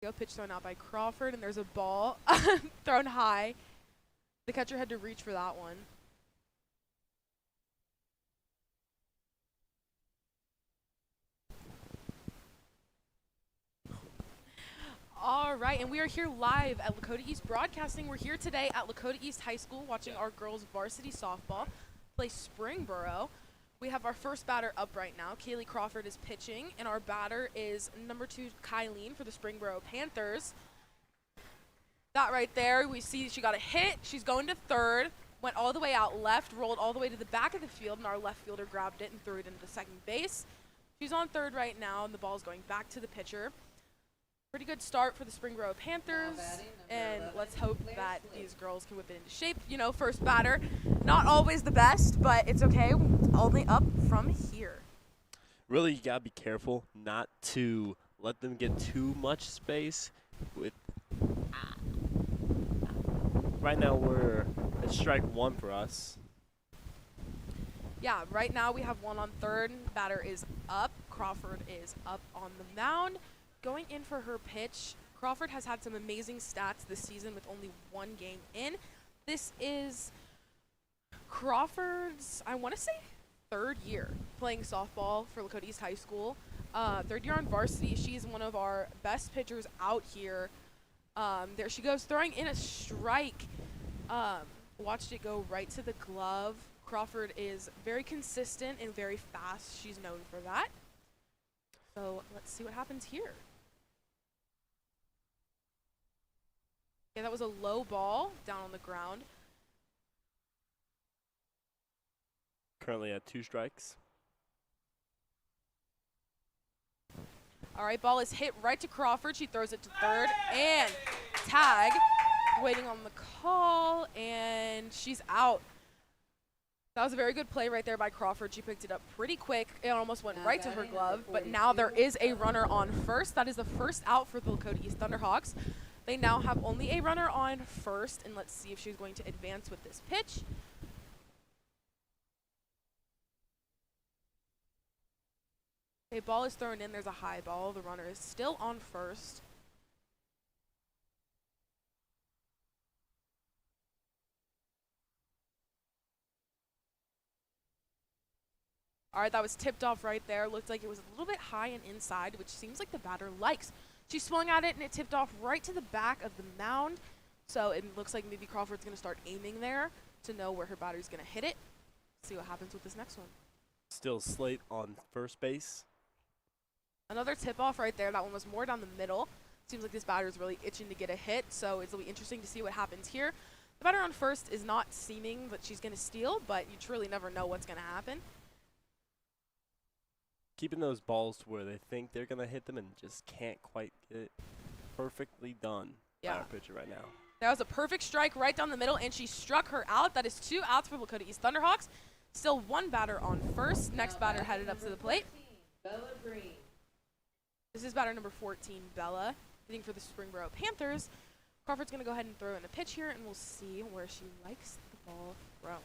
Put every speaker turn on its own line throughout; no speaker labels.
Go pitch thrown out by Crawford, and there's a ball thrown high. The catcher had to reach for that one. All right, and we are here live at Lakota East Broadcasting. We're here today at Lakota East High School watching our girls varsity softball play Springboro. We have our first batter up right now. Kaylee Crawford is pitching, and our batter is number 2, Kylene for the Springboro Panthers. That right there, we see she got a hit. She's going to third, went all the way out left, rolled all the way to the back of the field, and our left fielder grabbed it and threw it into second base. She's on third right now, and the ball's going back to the pitcher. Pretty good start for the Springboro Panthers, and let's hope that these girls can whip it into shape. You know, first batter, not always the best, but it's okay. Only up from here.
Really, you gotta be careful not to let them get too much space. Right now, we're at strike 1 for us.
Yeah, right now we have 1 on third. Batter is up. Crawford is up on the mound. Going in for her pitch, Crawford has had some amazing stats this season with only 1 game in. This is Crawford's, I want to say, 3rd year playing softball for Lakota East High School. 3rd year on varsity. She's one of our best pitchers out here. There she goes, throwing in a strike. Watched it go right to the glove. Crawford is very consistent and very fast. She's known for that. So let's see what happens here. Yeah, that was a low ball down on the ground.
Currently at 2 strikes.
All right, ball is hit right to Crawford. She throws it to third and tag. Waiting on the call, and she's out. That was a very good play right there by Crawford. She picked it up pretty quick. It almost went right to her glove, but now there is a runner on first. That is the first out for the Lakota East Thunderhawks. They now have only a runner on first, and let's see if she's going to advance with this pitch. Okay, ball is thrown in. There's a high ball. The runner is still on first. All right, that was tipped off right there. Looked like it was a little bit high and inside, which seems like the batter likes. She swung at it, and it tipped off right to the back of the mound. So it looks like maybe Crawford's going to start aiming there to know where her batter's going to hit it. See what happens with this next one.
Still Slate on first base.
Another tip-off right there. That one was more down the middle. Seems like this batter is really itching to get a hit, so it'll be interesting to see what happens here. The batter on first is not seeming that she's going to steal, but you truly never know what's going to happen.
Keeping those balls to where they think they're going to hit them and just can't quite get it perfectly done by our pitcher right now.
That was a perfect strike right down the middle, and she struck her out. That is 2 outs for Lakota East Thunderhawks. Still 1 batter on first. Next batter headed up to the plate.
Bella Green.
This is batter number 14, Bella, hitting for the Springboro Panthers. Crawford's going to go ahead and throw in a pitch here, and we'll see where she likes the ball thrown.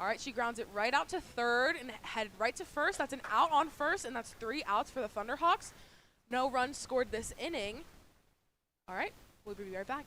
All right, she grounds it right out to third and headed right to first. That's an out on first, and that's 3 outs for the Thunderhawks. No runs scored this inning. All right, we'll be right back.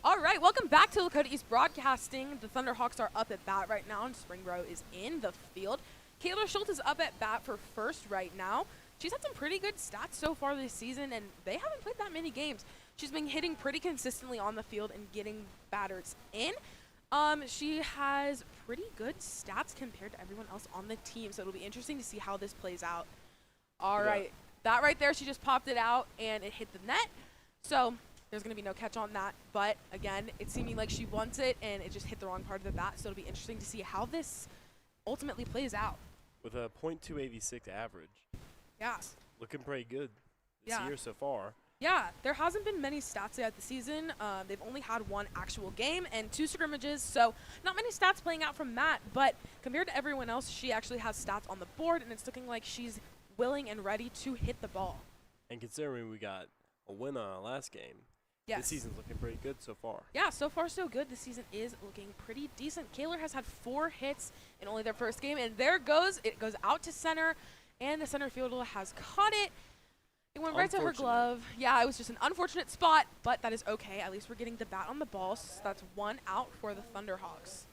All right, welcome back to Lakota East Broadcasting. The Thunderhawks are up at bat right now, and Springboro is in the field. Kayla Schultz is up at bat for first right now. She's had some pretty good stats so far this season, and they haven't played that many games. She's been hitting pretty consistently on the field and getting batters in. She has pretty good stats compared to everyone else on the team, so it'll be interesting to see how this plays out. All right, that right there, she just popped it out, and it hit the net. So there's going to be no catch on that. But, again, it's seeming like she wants it, and it just hit the wrong part of the bat, so it'll be interesting to see how this ultimately plays out.
With a .286 average.
Yeah.
Looking pretty good this year so far.
Yeah, there hasn't been many stats yet this season. They've only had one actual game and 2 scrimmages, so not many stats playing out from that. But compared to everyone else, she actually has stats on the board, and it's looking like she's willing and ready to hit the ball.
And considering we got a win on our last game, this season's looking pretty good so far. Yeah,
so far so good. This season is looking pretty decent. Kaylor has had 4 hits in only their first game, and there goes. It goes out to center, and the center fielder has caught it. It went right to her glove. Yeah, it was just an unfortunate spot, but that is okay. At least we're getting the bat on the ball, so that's 1 out for the Thunderhawks.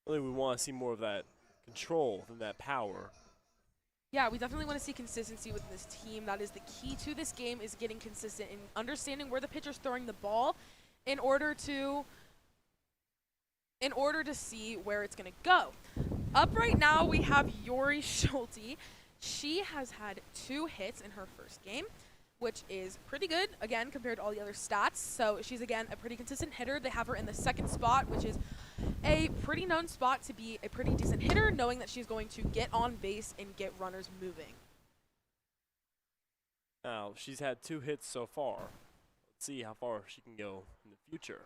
Really, we want to see more of that control than that power.
Yeah, we definitely want to see consistency with this team. That is the key to this game, is getting consistent and understanding where the pitcher's throwing the ball in order to see where it's going to go. Up right now, we have Yori Schulte. She has had 2 hits in her first game, which is pretty good, again, compared to all the other stats. So she's, again, a pretty consistent hitter. They have her in the second spot, which is a pretty known spot to be a pretty decent hitter, knowing that she's going to get on base and get runners moving.
Now, she's had 2 hits so far. Let's see how far she can go in the future.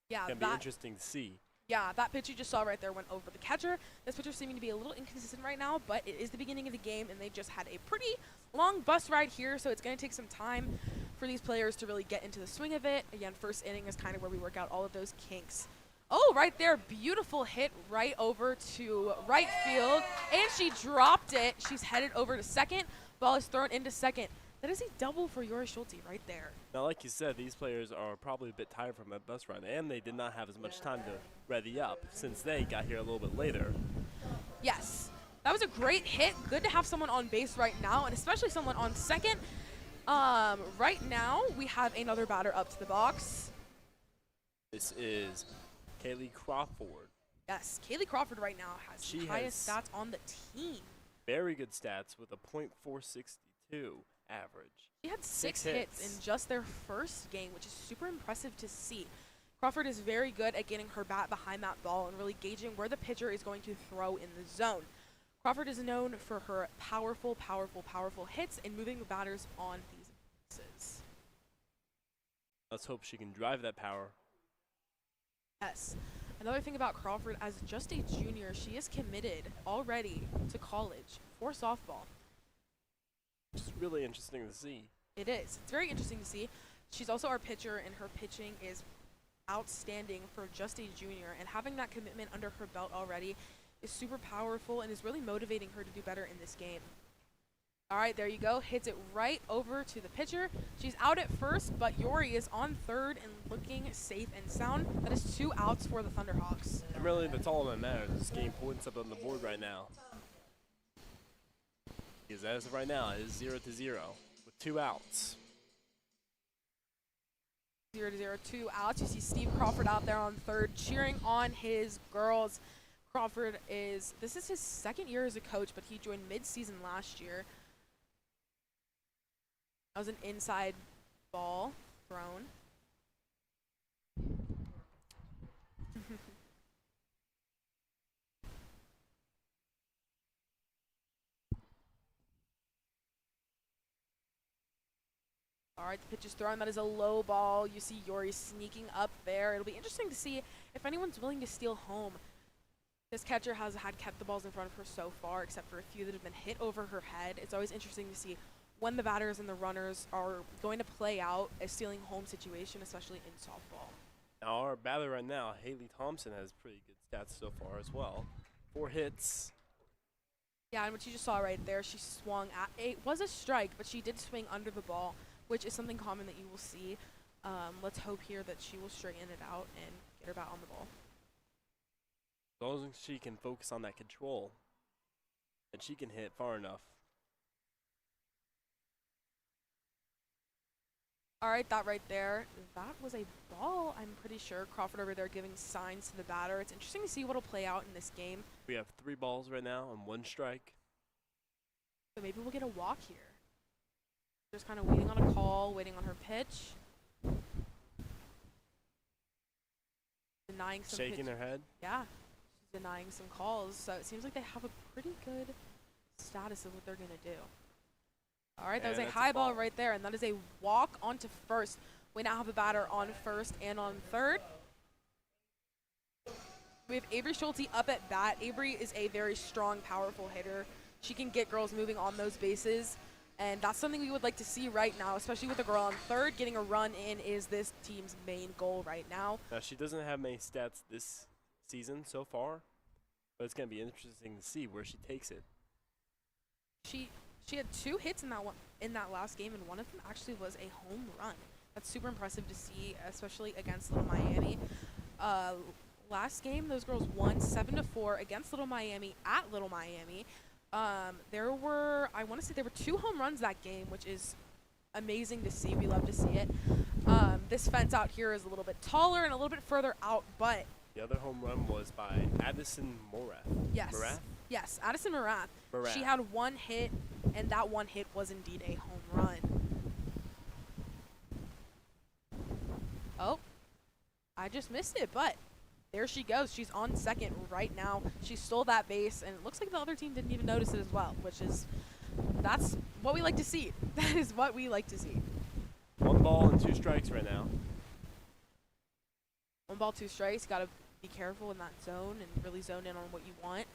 Yeah,
it's going to be interesting to see.
Yeah, that pitch you just saw right there went over the catcher. This pitcher's seeming to be a little inconsistent right now, but it is the beginning of the game, and they just had a pretty long bus ride here, so it's going to take some time for these players to really get into the swing of it. Again, first inning is kind of where we work out all of those kinks. Oh, right there, beautiful hit right over to right field, and she dropped it. She's headed over to second. Ball is thrown into second. That is a double for Yori Schulte right there.
Now, like you said, these players are probably a bit tired from that bus ride, and they did not have as much time to ready up since they got here a little bit later.
Yes, that was a great hit. Good to have someone on base right now, and especially someone on second. Right now, we have another batter up to the box.
This is Kaylee Crawford.
Yes, Kaylee Crawford right now has the highest stats on the team.
Very good stats with a .462 average.
She had 6 hits in just their first game, which is super impressive to see. Crawford is very good at getting her bat behind that ball and really gauging where the pitcher is going to throw in the zone. Crawford is known for her powerful hits and moving the batters on these bases.
Let's hope she can drive that power.
Yes. Another thing about Crawford, as just a junior, she is committed already to college for softball.
It's really interesting to see.
It is. It's very interesting to see. She's also our pitcher, and her pitching is outstanding for just a junior. And having that commitment under her belt already is super powerful and is really motivating her to do better in this game. All right, there you go. Hits it right over to the pitcher. She's out at first, but Yori is on third and looking safe and sound. That is 2 outs for the Thunderhawks.
And really, that's all that matters. This game points up on the board right now. Because as of right now, it is 0-0 with 2 outs.
0-0, 2 outs. You see Steve Crawford out there on third cheering on his girls. Crawford this is his 2nd year as a coach, but he joined mid-season last year. That was an inside ball thrown. All right, the pitch is thrown. That is a low ball. You see Yori sneaking up there. It'll be interesting to see if anyone's willing to steal home. This catcher has kept the balls in front of her so far, except for a few that have been hit over her head. It's always interesting to see when the batters and the runners are going to play out a stealing home situation, especially in softball.
Now our batter right now, Haley Thompson, has pretty good stats so far as well. 4 hits.
Yeah, and what you just saw right there, she swung at it was a strike, but she did swing under the ball which is something common that you will see. Let's hope here that she will straighten it out and get her bat on the ball.
As long as she can focus on that control, and she can hit far enough.
All right, that right there, that was a ball, I'm pretty sure. Crawford over there giving signs to the batter. It's interesting to see what will play out in this game.
We have 3 balls right now and 1 strike.
So maybe we'll get a walk here. Just kind of waiting on a call, waiting on her pitch. Denying some
Shaking her head.
Yeah, she's denying some calls. So it seems like they have a pretty good status of what they're going to do. All right, that was a high ball right there, and that is a walk onto first. We now have a batter on first and on third. We have Avery Schulte up at bat. Avery is a very strong, powerful hitter. She can get girls moving on those bases, and that's something we would like to see right now, especially with a girl on third. Getting a run in is this team's main goal right now.
Now, she doesn't have many stats this season so far, but it's going to be interesting to see where she takes it.
She had 2 hits in that last game, and one of them actually was a home run. That's super impressive to see, especially against Little Miami. Last game, those girls won 7-4 against Little Miami at Little Miami. There were 2 home runs that game, which is amazing to see. We love to see it. This fence out here is a little bit taller and a little bit further out, but
the other home run was by Addison Morath.
Yes.
Morath?
Yes, Addison Morath. She had 1 hit, and that 1 hit was indeed a home run. Oh, I just missed it, but there she goes. She's on second right now. She stole that base, and it looks like the other team didn't even notice it as well, that's what we like to see. That is what we like to see.
1 ball and 2 strikes right now.
1 ball, 2 strikes. Got to be careful in that zone and really zone in on what you want.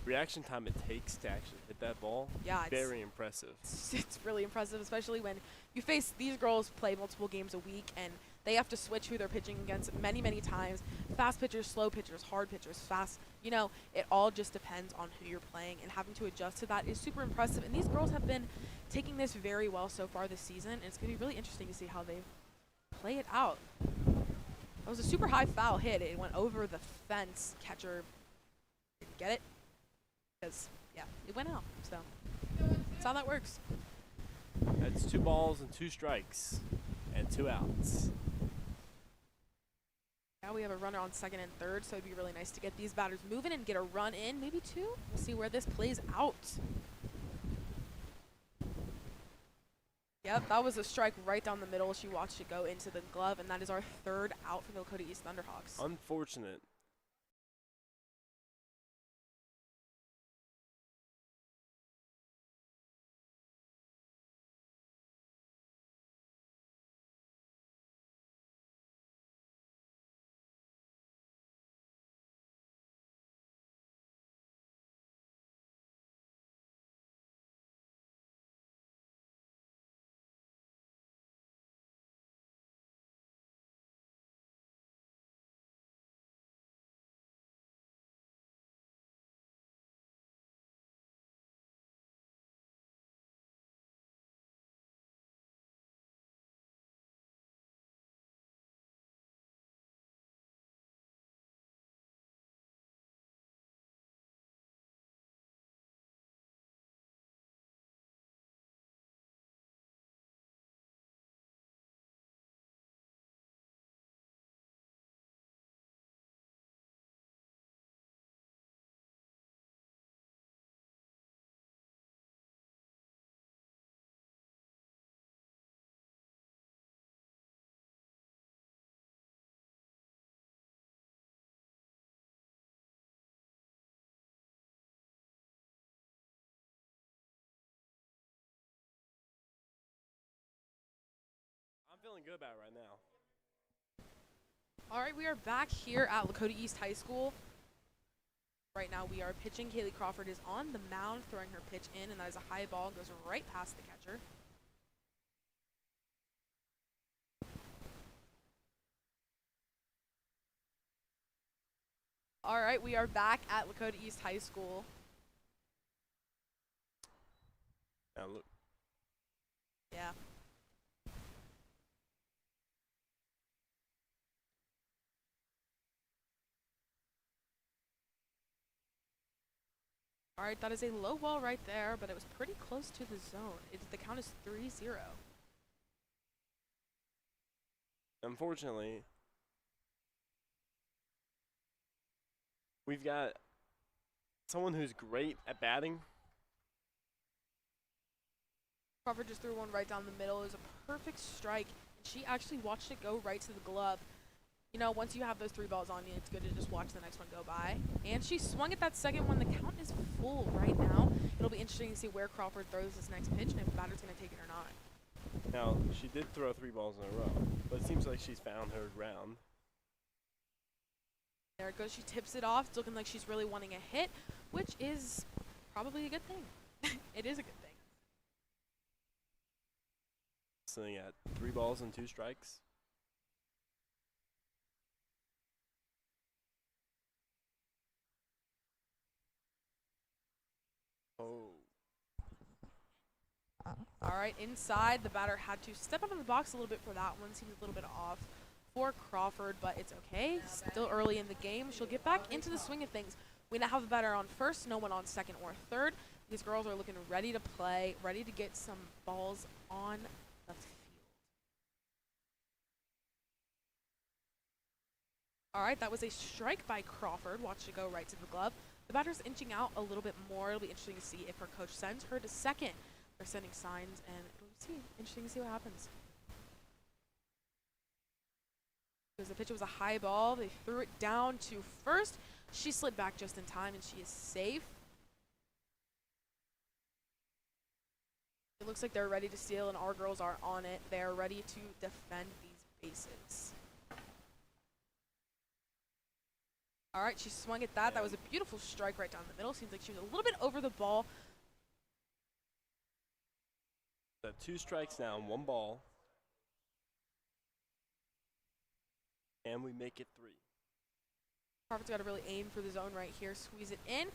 Reaction time it takes to actually hit that ball,
yeah,
very impressive.
It's really impressive, especially when you face these girls play multiple games a week, and they have to switch who they're pitching against many, many times. Fast pitchers, slow pitchers, hard pitchers, fast. You know, it all just depends on who you're playing, and having to adjust to that is super impressive. And these girls have been taking this very well so far this season, and it's going to be really interesting to see how they play it out. That was a super high foul hit. It went over the fence. Catcher didn't get it. Because, yeah, it went out. So that's how that works.
That's 2 balls and 2 strikes and 2 outs.
Now we have a runner on second and third, so it'd be really nice to get these batters moving and get a run in, maybe 2. We'll see where this plays out. Yep, that was a strike right down the middle. She watched it go into the glove, and that is our 3rd out for the Lakota East Thunderhawks.
Unfortunate. I'm feeling good about it right now.
All right, we are back here at Lakota East High School. Right now we are pitching. Kaylee Crawford is on the mound throwing her pitch in, and that is a high ball, goes right past the catcher. All right, we are back at Lakota East High School.
Now look.
Yeah. All right, that is a low ball right there, but it was pretty close to the zone. The count is 3-0.
Unfortunately, we've got someone who's great at batting.
Crawford just threw one right down the middle. It was a perfect strike. She actually watched it go right to the glove. You know, once you have those 3 balls on you, it's good to just watch the next one go by. And she swung at that second one. The count is full right now. It'll be interesting to see where Crawford throws this next pitch and if the batter's going to take it or not.
Now, she did throw 3 balls in a row, but it seems like she's found her ground.
There it goes. She tips it off. It's looking like she's really wanting a hit, which is probably a good thing. It is a good thing.
Sitting at 3 balls and 2 strikes. Oh.
All right, inside, the batter had to step up in the box a little bit for that one. Seems a little bit off for Crawford, but it's okay. Still early in the game. She'll get back into the swing of things. We now have the batter on first, no one on second or third. These girls are looking ready to play, ready to get some balls on the field. All right, that was a strike by Crawford. Watch it go right to the glove. The batter's inching out a little bit more. It'll be interesting to see if her coach sends her to second. They're sending signs, and it'll be interesting to see what happens. Because the pitch was a high ball. They threw it down to first. She slid back just in time, and she is safe. It looks like they're ready to steal, and our girls are on it. They're ready to defend these bases. All right, she swung at that. That was a beautiful strike right down the middle. Seems like she was a little bit over the ball.
So 2 strikes now and 1 ball. And we make it 3.
Crawford's got to really aim for the zone right here. Squeeze it in.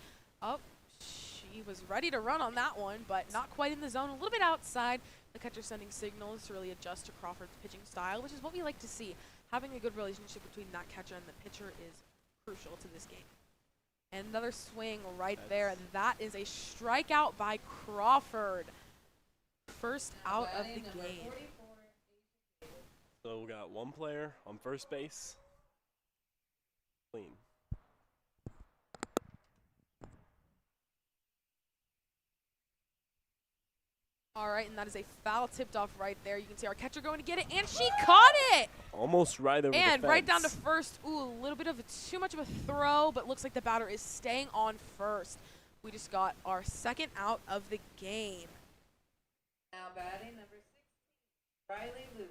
Oh, she was ready to run on that one, but not quite in the zone. A little bit outside. The catcher sending signals to really adjust to Crawford's pitching style, which is what we like to see. Having a good relationship between that catcher and the pitcher is crucial to this game. And another swing right there. That is a strikeout by Crawford. First out of the game.
So we got 1 player on first base. Clean.
All right, and that is a foul tipped off right there. You can see our catcher going to get it, and she caught it!
Almost right over the fence.
And right down to first. Ooh, a little bit of too much of a throw, but looks like the batter is staying on first. We just got our second out of the game.
Now batting number 16, Riley Lucas.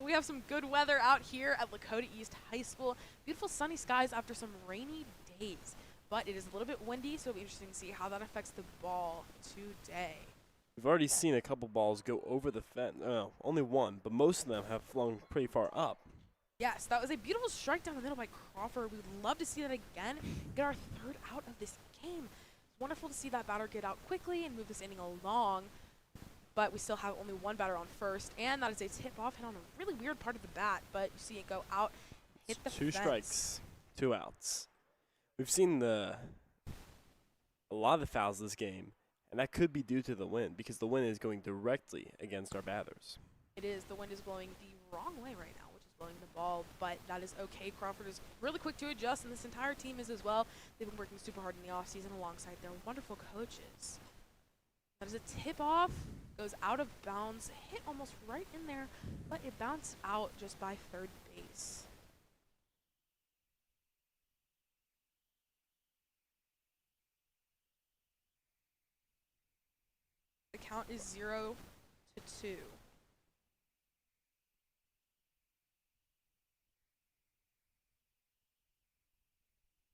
We have some good weather out here at Lakota East High School. Beautiful sunny skies after some rainy days, but it is a little bit windy, so it'll be interesting to see how that affects the ball today.
We've already seen a couple balls go over the fence. No, only one, but most of them have flown pretty far up.
Yes, that was a beautiful strike down the middle by Crawford. We'd love to see that again. Get our 3rd out of this game. It's wonderful to see that batter get out quickly and move this inning along. But we still have only 1 batter on first, and that is a tip-off hit on a really weird part of the bat. But you see it go out, hit the
2
fence.
strikes, 2 outs. We've seen a lot of the fouls this game, and that could be due to the wind because the wind is going directly against our batters.
It is. The wind is blowing the wrong way right now, which is blowing the ball, but that is okay. Crawford is really quick to adjust, and this entire team is as well. They've been working super hard in the offseason alongside their wonderful coaches. That is a tip-off. Goes out of bounds, hit almost right in there, but it bounced out just by third base. The count is 0-2.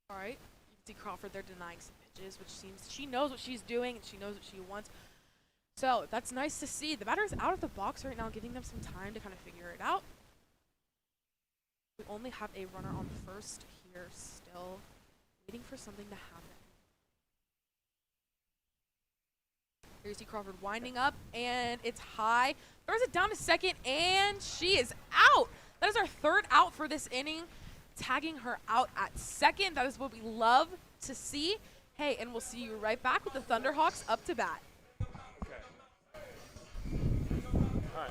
All right, you can see Crawford there denying some pitches, which seems she knows what she's doing and she knows what she wants. So that's nice to see. The batter's out of the box right now, giving them some time to kind of figure it out. We only have a runner on first here still, waiting for something to happen. Here you see Crawford winding up, and it's high. Throws it down to second, and she is out. That is our third out for this inning, tagging her out at second. That is what we love to see. Hey, and we'll see you right back with the Thunderhawks up to bat.
All right.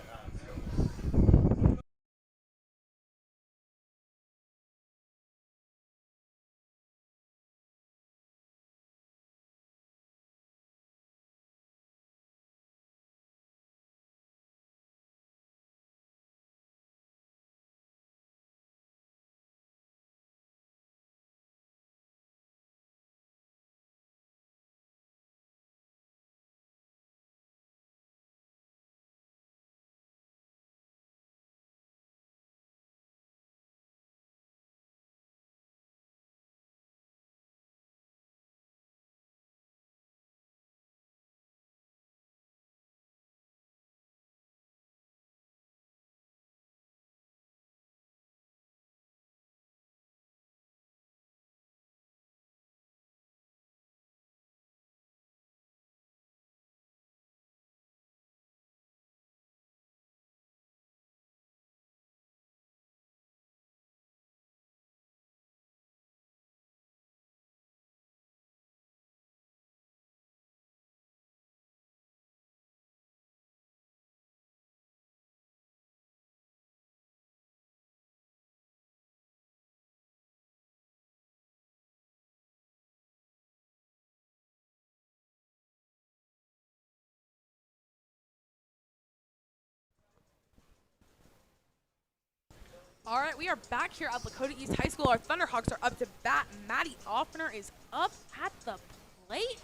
All right, we are back here at Lakota East High School. Our Thunderhawks are up to bat. Maddie Offner is up at the plate.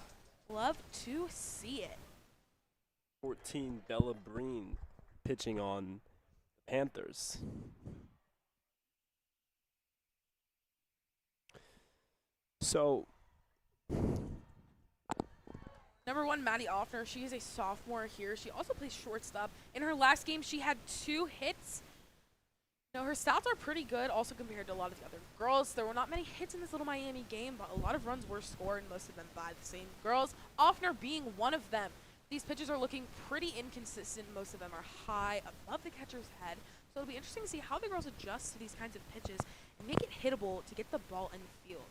Love to see it.
14, Bella Breen pitching on the Panthers. So,
Number one, Maddie Offner. She is a sophomore here. She also plays shortstop. In her last game, she had 2 hits. You know, her stats are pretty good, also compared to a lot of the other girls. There were not many hits in this Little Miami game, but a lot of runs were scored, most of them by the same girls. Offner being one of them. These pitches are looking pretty inconsistent. Most of them are high above the catcher's head. So it'll be interesting to see how the girls adjust to these kinds of pitches and make it hittable to get the ball in the field.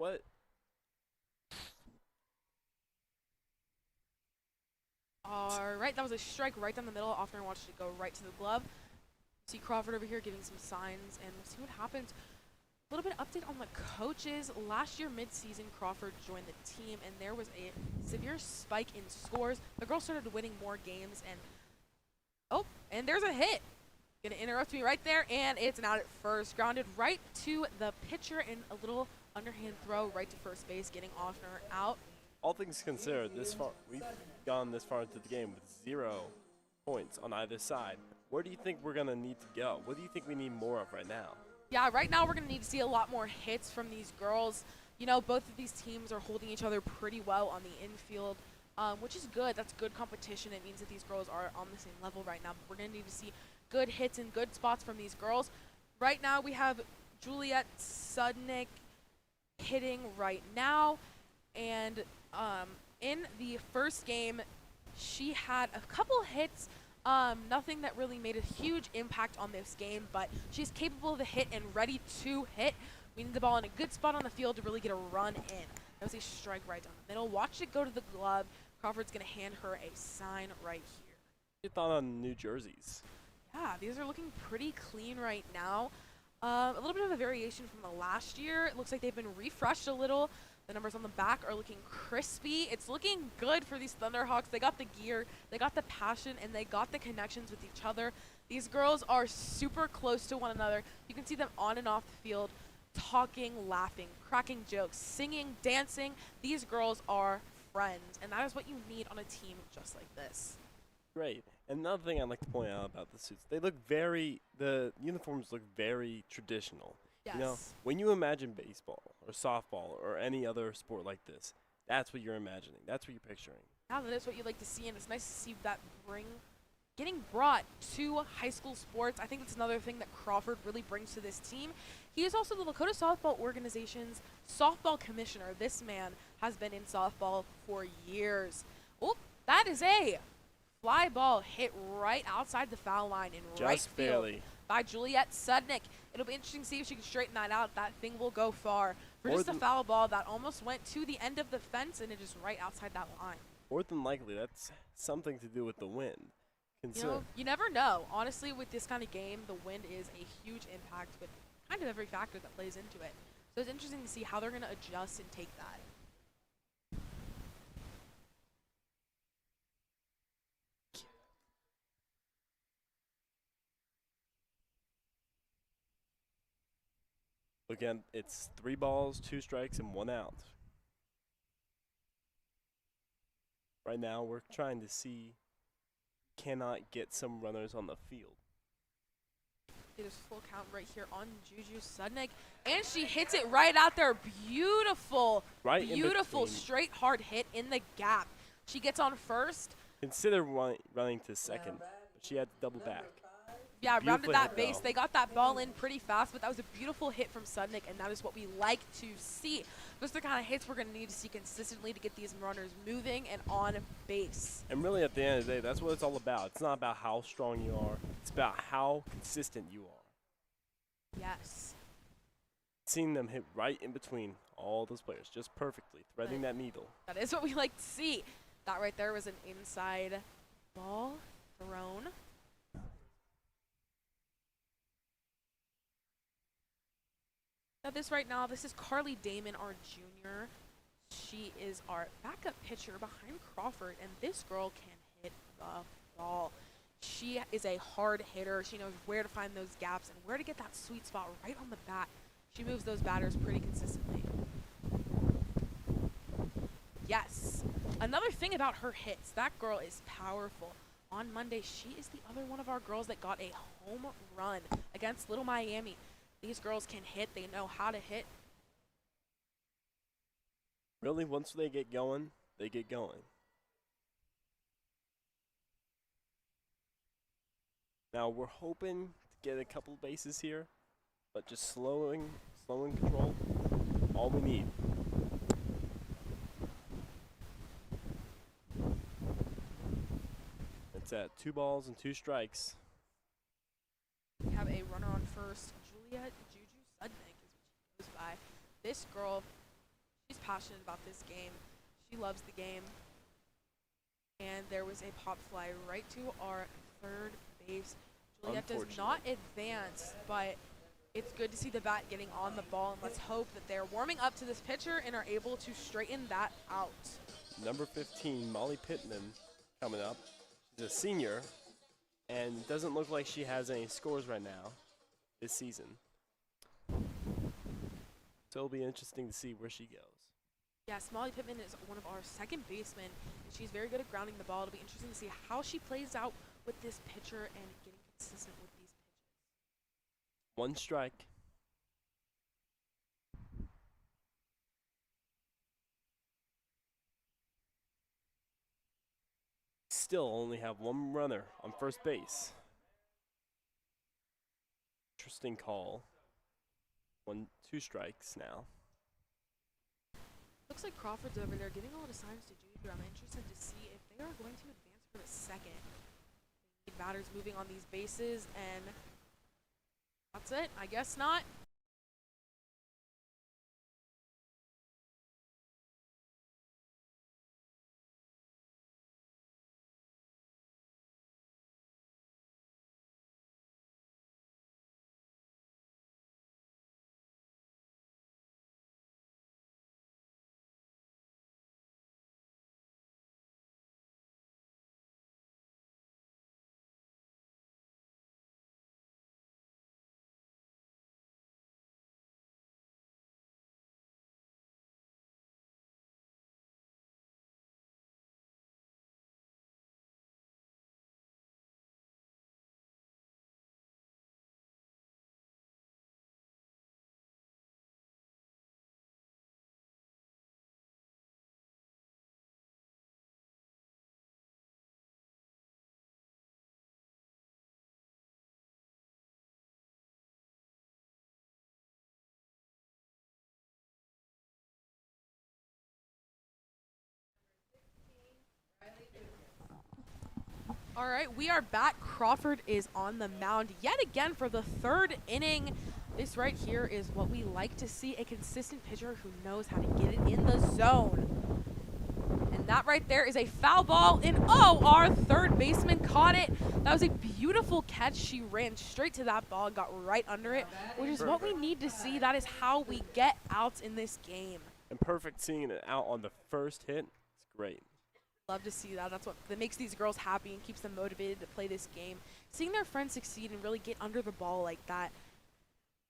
what?
All right, that was a strike right down the middle. Offner watched it go right to the glove. See Crawford over here giving some signs, and we'll see what happens. A little bit of update on the coaches. Last year, mid-season, Crawford joined the team, and there was a severe spike in scores. The girls started winning more games, and there's a hit. Gonna interrupt me right there, and it's an out at first. Grounded right to the pitcher, and a little underhand throw right to first base, getting Offner out.
All things considered, we've gone this far into the game with 0 points on either side. Where do you think we're gonna need to go? What do you think we need more of right now?
Yeah, right now we're going to need to see a lot more hits from these girls. You know, both of these teams are holding each other pretty well on the infield, which is good. That's good competition. It means that these girls are on the same level right now. But we're going to need to see good hits and good spots from these girls. Right now we have Juliet Sudnick hitting right now. And in the first game, she had a couple hits. Nothing that really made a huge impact on this game, but she's capable of the hit and ready to hit. We need the ball in a good spot on the field to really get a run in. That was a strike right down the middle. Watch it go to the glove. Crawford's going to hand her a sign right here.
Your thought on New Jerseys?
Yeah, these are looking pretty clean right now. A little bit of a variation from the last year. It looks like they've been refreshed a little. The numbers on the back are looking crispy. It's looking good for these Thunderhawks. They got the gear, they got the passion, and they got the connections with each other. These girls are super close to one another. You can see them on and off the field, talking, laughing, cracking jokes, singing, dancing. These girls are friends, and that is what you need on a team just like this.
Great. Another thing I'd like to point out about the suits, the uniforms look very traditional.
Yes.
You know, when you imagine baseball or softball or any other sport like this, that's what you're imagining. That's what you're picturing.
Yeah, that is what you like to see, and it's nice to see that bring getting brought to high school sports. I think that's another thing that Crawford really brings to this team. He is also the Lakota Softball Organization's softball commissioner. This man has been in softball for years. Oh, that is a fly ball hit right outside the foul line in right
Just
field
barely.
by Juliet Sudnick. It'll be interesting to see if she can straighten that out. That thing will go far. For
More
just a
than-
foul ball that almost went to the end of the fence and it is right outside that line.
More than likely, that's something to do with the wind.
You know, you never know. Honestly, with this kind of game, the wind is a huge impact with kind of every factor that plays into it. So it's interesting to see how they're going to adjust and take that.
Again, it's 3 balls, 2 strikes, and 1 out. Right now, we're trying to see, cannot get some runners on the field.
It is full count right here on Juju Sudnick. And she hits it right out there. Beautiful,
Right in
beautiful
between.
straight hard hit in the gap. She gets on first.
Consider running to second, but she had to double back.
Yeah, rounded
Beautiful
that
hit,
base.
though.
They got that ball in pretty fast, but that was a beautiful hit from Sudnick, and that is what we like to see. Those are the kind of hits we're going to need to see consistently to get these runners moving and on base.
And really, at the end of the day, that's what it's all about. It's not about how strong you are. It's about how consistent you are.
Yes.
Seeing them hit right in between all those players, just perfectly, threading that needle.
That is what we like to see. That right there was an inside ball thrown. Now this is Carly Damon, our junior. She is our backup pitcher behind Crawford, and this girl can hit the ball. She is a hard hitter. She knows where to find those gaps and where to get that sweet spot right on the bat. She moves those batters pretty consistently. Yes. Another thing about her hits, that girl is powerful. On Monday, she is the other one of our girls that got a home run against Little Miami. These girls can hit. They know how to hit.
Really, once they get going, they get going. Now, we're hoping to get a couple bases here, but just slowing control, all we need. It's at 2 balls and 2 strikes.
We have a runner on first. Juliet Juju Sudnick is what she goes by. This girl, she's passionate about this game. She loves the game. And there was a pop fly right to our third base. Juliet does not advance, but it's good to see the bat getting on the ball. And let's hope that they're warming up to this pitcher and are able to straighten that out.
Number 15, Molly Pittman, coming up. She's a senior, and it doesn't look like she has any scores right now this season. So it'll be interesting to see where she goes.
Yes, Molly Pittman is one of our second basemen, and she's very good at grounding the ball. It'll be interesting to see how she plays out with this pitcher and getting consistent with these pitches.
1 strike. Still only have 1 runner on first base. Interesting call. 2 strikes now.
Looks like Crawford's over there giving all the signs to Juju. I'm interested to see if they are going to advance for the second. They need batters moving on these bases, and that's it. I guess not. All right, we are back. Crawford is on the mound yet again for the third inning. This right here is what we like to see, a consistent pitcher who knows how to get it in the zone. And that right there is a foul ball, and oh, our third baseman caught it. That was a beautiful catch. She ran straight to that ball and got right under it, which is what we need to see. That is how we get outs in this game.
And perfect seeing it out on the first hit. It's great.
Love to see that. That's what that makes these girls happy and keeps them motivated to play this game. Seeing their friends succeed and really get under the ball like that.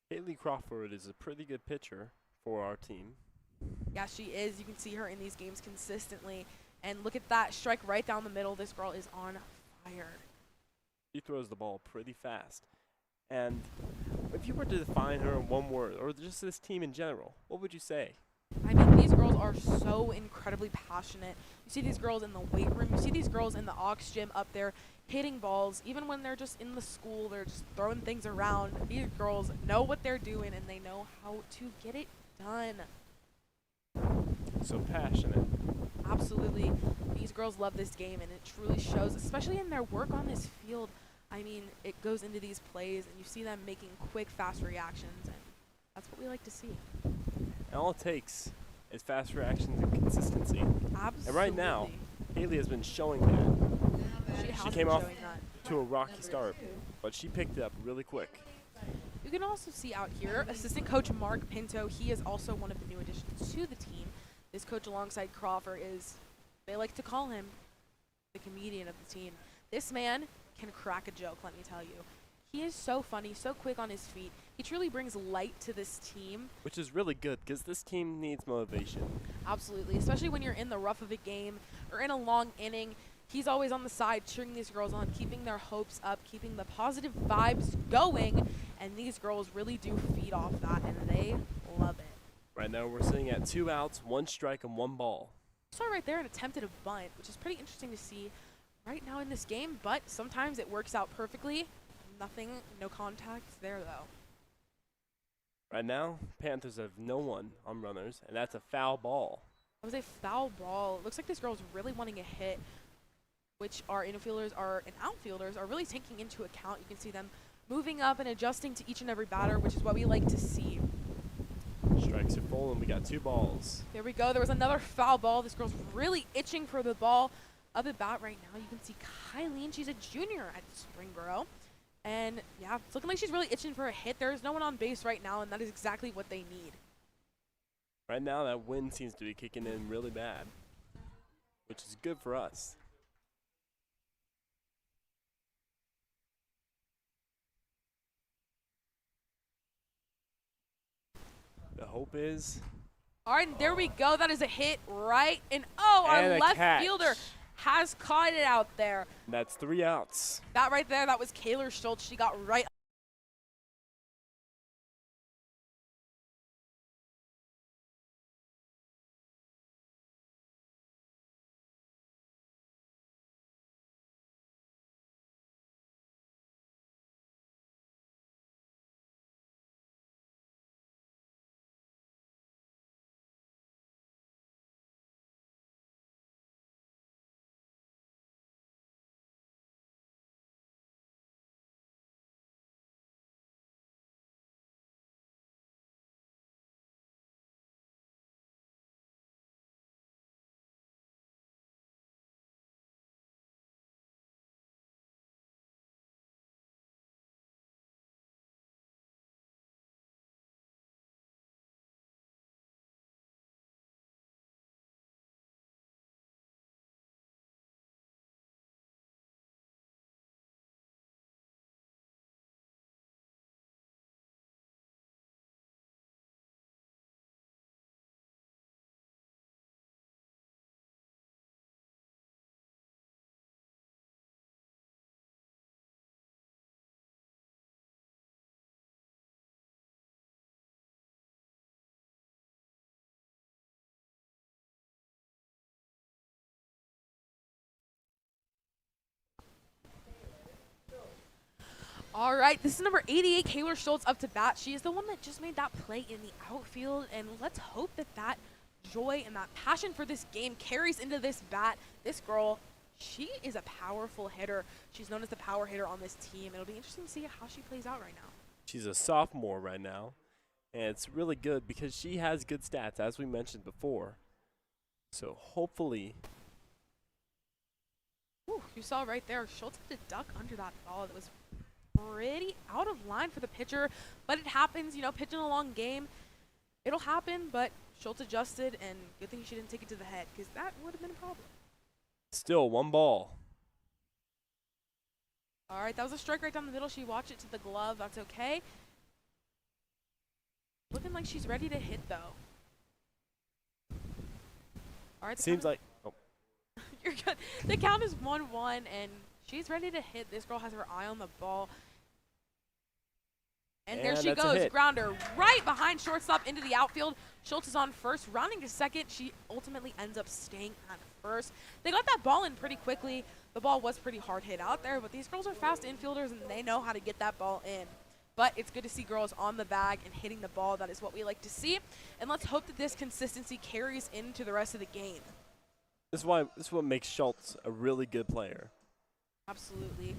Haley Crawford is a pretty good pitcher for our team.
Yeah, she is. You can see her in these games consistently. And look at that strike right down the middle. This girl is on fire.
She throws the ball pretty fast. And if you were to define her in one word, or just this team in general, what would you say?
I mean, these girls are so incredibly passionate. You see these girls in the weight room. You see these girls in the aux gym up there hitting balls. Even when they're just in the school, they're just throwing things around. These girls know what they're doing, and they know how to get it done.
So passionate.
Absolutely. These girls love this game, and it truly shows, especially in their work on this field. I mean, it goes into these plays, and you see them making quick, fast reactions, and that's what we like to see.
And all it takes is fast reactions and consistency.
Absolutely.
And right now, Haley has been showing that.
She
came off
showing that.
to a rocky start, but she picked it up really quick.
You can also see out here, assistant coach Mark Pinto. He is also one of the new additions to the team. This coach alongside Crawford is, they like to call him the comedian of the team. This man can crack a joke, let me tell you. He is so funny, so quick on his feet. He truly brings light to this team.
Which is really good, because this team needs motivation.
Absolutely, especially when you're in the rough of a game or in a long inning. He's always on the side cheering these girls on, keeping their hopes up, keeping the positive vibes going, and these girls really do feed off that, and they love it.
Right now we're sitting at 2 outs, 1 strike, and 1 ball.
Saw right there an attempted a bunt, which is pretty interesting to see right now in this game, but sometimes it works out perfectly. Nothing, no contact there though.
Right now, Panthers have no one on runners, and that's a foul ball.
That was a foul ball. It looks like this girl's really wanting a hit, which our infielders and outfielders are really taking into account. You can see them moving up and adjusting to each and every batter, which is what we like to see.
Strikes are full, and we got 2 balls.
There we go. There was another foul ball. This girl's really itching for the ball. Up at bat right now, you can see Kylie. She's a junior at Springboro. And, yeah, it's looking like she's really itching for a hit. There's no one on base right now, and that is exactly what they need.
Right now, that wind seems to be kicking in really bad, which is good for us. The hope is...
All right, and there we go. That is a hit right. And, oh,
And
our
a
left
catch.
fielder has caught it out there.
That's 3 outs.
That right there, that was Kayla Schultz. She got right. All right, this is number 88, Kayla Schultz, up to bat. She is the one that just made that play in the outfield, and let's hope that that joy and that passion for this game carries into this bat. This girl, She is a powerful hitter. She's known as the power hitter on this team. It'll be interesting to see how she plays out right now.
She's a sophomore right now, and it's really good because she has good stats, as we mentioned before. So hopefully,
Ooh, you saw right there, Schultz had to duck under that ball. That was pretty out of line for the pitcher, but it happens, you know, pitching a long game. It'll happen, but Schultz adjusted, and good thing she didn't take it to the head, because that would have been a problem.
still 1 ball.
All right, that was a strike right down the middle. She watched it to the glove. That's okay. Looking like she's ready to hit, though. All right.
Seems like
You're good. The count is 1-1, and she's ready to hit. This girl has her eye on the ball. And there she
that's a
goes.
hit.
Grounder right behind shortstop into the outfield. Schultz is on first, rounding to second. She ultimately ends up staying at first. They got that ball in pretty quickly. The ball was pretty hard hit out there, but these girls are fast infielders, and they know how to get that ball in. But it's good to see girls on the bag and hitting the ball. That is what we like to see. And let's hope that this consistency carries into the rest of the game.
this is what makes Schultz a really good player.
Absolutely.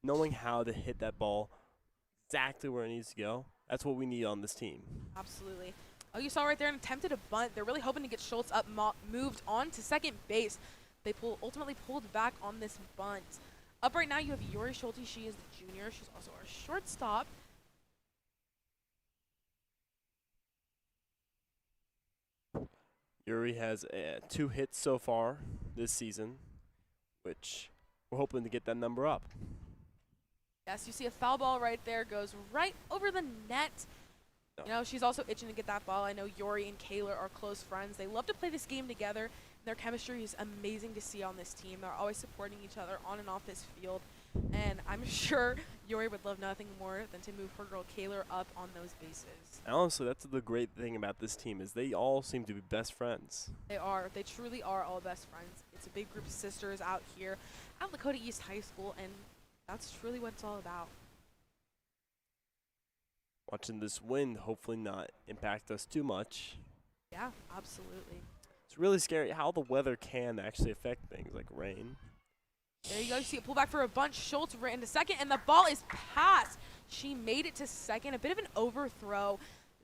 Knowing how to hit that ball exactly where it needs to go. That's what we need on this team.
Absolutely. Oh, you saw right there an attempted a bunt. They're really hoping to get Schultz up, moved on to second base. They ultimately pulled back on this bunt. Up right now, you have Yuri Schulte. She is the junior. She's also our shortstop.
Yuri has 2 hits so far this season, which we're hoping to get that number up.
Yes, you see a foul ball right there. Goes right over the net.
No.
You know, she's also itching to get that ball. I know Yuri and Kayla are close friends. They love to play this game together. Their chemistry is amazing to see on this team. They're always supporting each other on and off this field. And I'm sure Yuri would love nothing more than to move her girl Kayla up on those bases.
Honestly, that's the great thing about this team is they all seem to be best friends.
They are. They truly are all best friends. It's a big group of sisters out here at Lakota East High School, and that's truly what it's all about.
Watching this wind hopefully not impact us too much.
Yeah, absolutely.
It's really scary how the weather can actually affect things like rain.
There you go. You see it pull back for a bunch. Schultz ran into second, and the ball is passed. She made it to second. A bit of an overthrow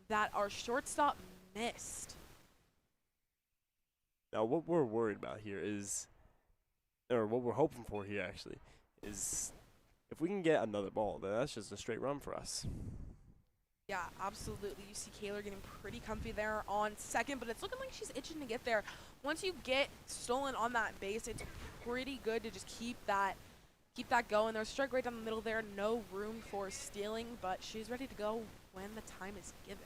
that our shortstop missed.
Now, what we're worried about here is, or what we're hoping for here actually, is if we can get another ball, then that's just a straight run for us.
Yeah, absolutely. You see Kayla getting pretty comfy there on second, but it's looking like she's itching to get there. Once you get stolen on that base, it's pretty good to just keep that going. There's a strike right down the middle there. No room for stealing, but she's ready to go when the time is given.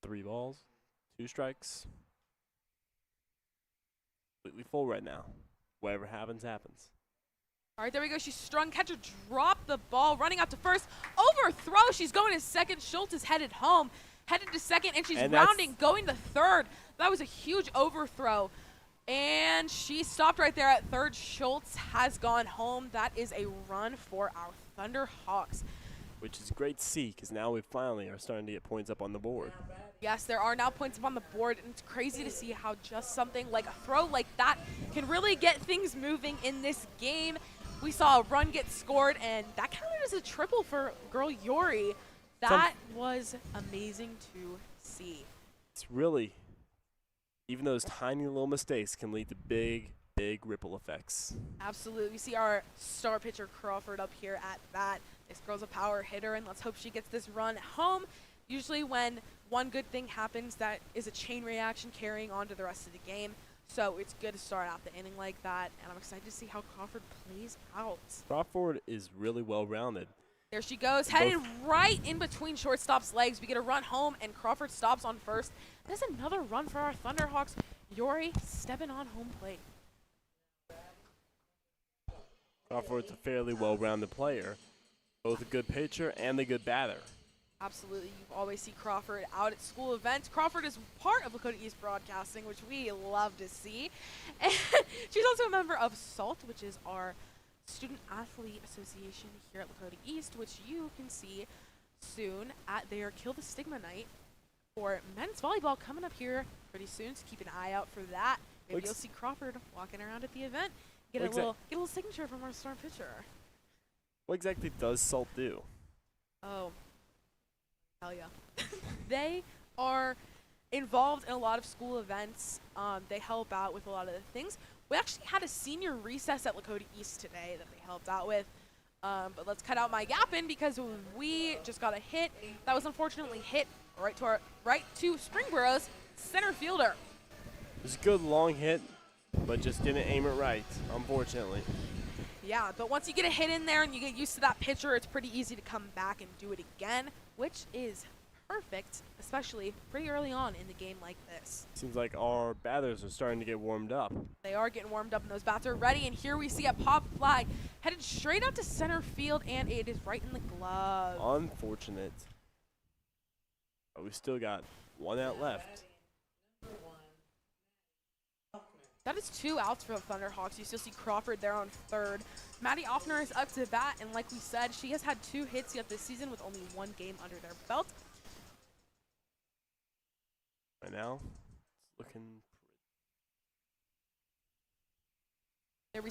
3 balls, 2 strikes. Completely full right now. Whatever happens, happens.
All right, there we go. She's strung. Catcher dropped the ball, running out to first. Overthrow. She's going to second. Schultz is headed home, headed to second, and she's rounding, going to third. That was a huge overthrow. And she stopped right there at third. Schultz has gone home. That is a run for our Thunderhawks.
Which is great to see because now we finally are starting to get points up on the board.
Yes, there are now points up on the board, and it's crazy to see how just something like a throw like that can really get things moving in this game. We saw a run get scored, and that counted as a triple for girl Yuri. That was amazing to see.
It's really, even those tiny little mistakes can lead to big, big ripple effects.
Absolutely. We see our star pitcher Crawford up here at bat. This girl's a power hitter, and let's hope she gets this run home. Usually when one good thing happens, that is a chain reaction carrying on to the rest of the game. So it's good to start out the inning like that, and I'm excited to see how Crawford plays out.
Crawford is really well-rounded.
There she goes, headed right in between shortstop's legs. We get a run home, and Crawford stops on first. There's another run for our Thunderhawks. Yuri stepping on home plate.
Crawford's a fairly well-rounded player, both a good pitcher and a good batter.
Absolutely. You always see Crawford out at school events. Crawford is part of Lakota East Broadcasting, which we love to see. And she's also a member of SALT, which is our Student Athlete Association here at Lakota East, which you can see soon at their Kill the Stigma night for men's volleyball coming up here pretty soon, so keep an eye out for that. Maybe
Looks-
you'll see Crawford walking around at the event. Get a
Looks
little signature from our star pitcher.
What exactly does Salt do?
Oh, hell yeah. They are involved in a lot of school events. They help out with a lot of the things. We actually had a senior recess at Lakota East today that they helped out with. But let's cut out my yapping because we just got a hit that was unfortunately hit right to Springboro's center fielder.
It was a good long hit, but just didn't aim it right, unfortunately.
Yeah, but once you get a hit in there and you get used to that pitcher, it's pretty easy to come back and do it again, which is perfect, especially pretty early on in the game like this.
Seems like our batters are starting to get warmed up.
They are getting warmed up and those bats are ready, and here we see a pop fly headed straight out to center field, and it is right in the glove.
Unfortunate. But we still got one out left.
That is 2 outs for the Thunderhawks. You still see Crawford there on third. Maddie Offner is up to bat, and like we said, she has had 2 hits yet this season with only 1 game under their belt.
Right now, it's looking
There we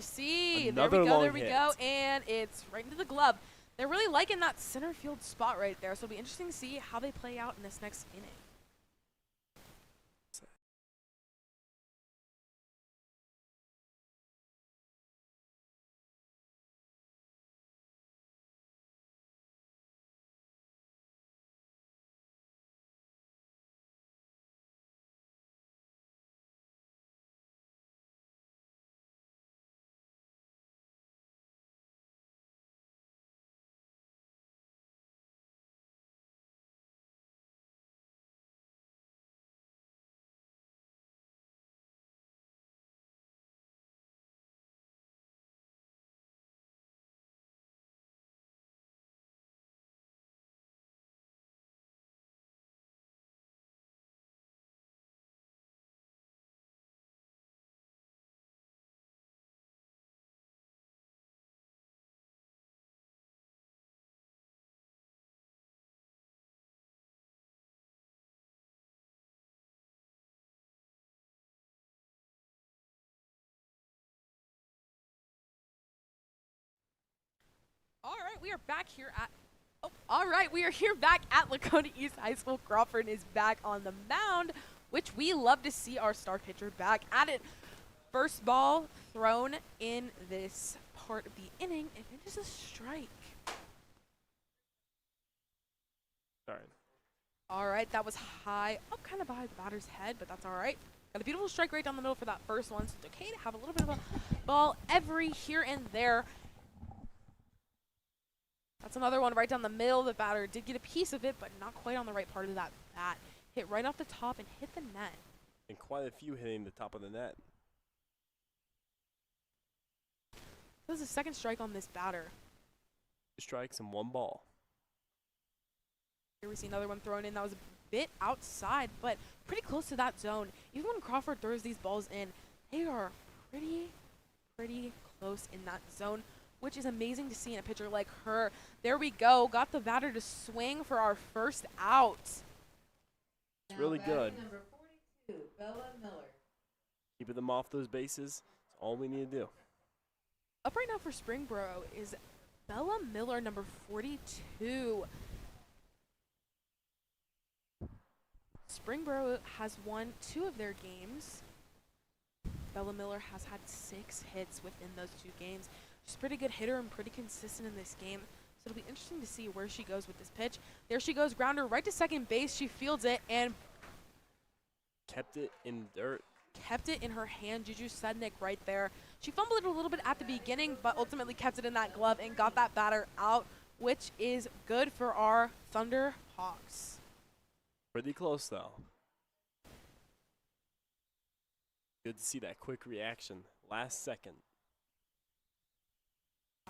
see,
Another long
there we go,
hit.
and it's right into the glove. They're really liking that center field spot right there, so it'll be interesting to see how they play out in this next inning. All right, we are back here at. Oh, all right, we are here back at Lakota East High School. Crawford is back on the mound, which we love to see our star pitcher back at it. First ball thrown in this part of the inning, and it is a strike.
Sorry.
All right, that was high, up kind of by the batter's head, but that's all right. Got a beautiful strike right down the middle for that first one, so it's okay to have a little bit of a ball every here and there. That's another one right down the middle. The batter did get a piece of it, but not quite on the right part of that bat. Hit right off the top and hit the net.
And quite a few hitting the top of the net.
This is the second strike on this batter.
2 strikes and 1 ball.
Here we see another one thrown in that was a bit outside, but pretty close to that zone. Even when Crawford throws these balls in, they are pretty close in that zone, which is amazing to see in a pitcher like her. There we go. Got the batter to swing for our first out.
It's really good.
Number 42, Bella Miller.
Keeping them off those bases is all we need to do.
Up right now for Springboro is Bella Miller, number 42. Springboro has won 2 of their games. Bella Miller has had 6 hits within those 2 games. She's a pretty good hitter and pretty consistent in this game. So it'll be interesting to see where she goes with this pitch. There she goes, grounder right to second base. She fields it and
Kept it in dirt.
kept it in her hand. Juju Sednick right there. She fumbled it a little bit at the beginning, but ultimately kept it in that glove and got that batter out, which is good for our Thunderhawks.
Pretty close, though. Good to see that quick reaction. Last second.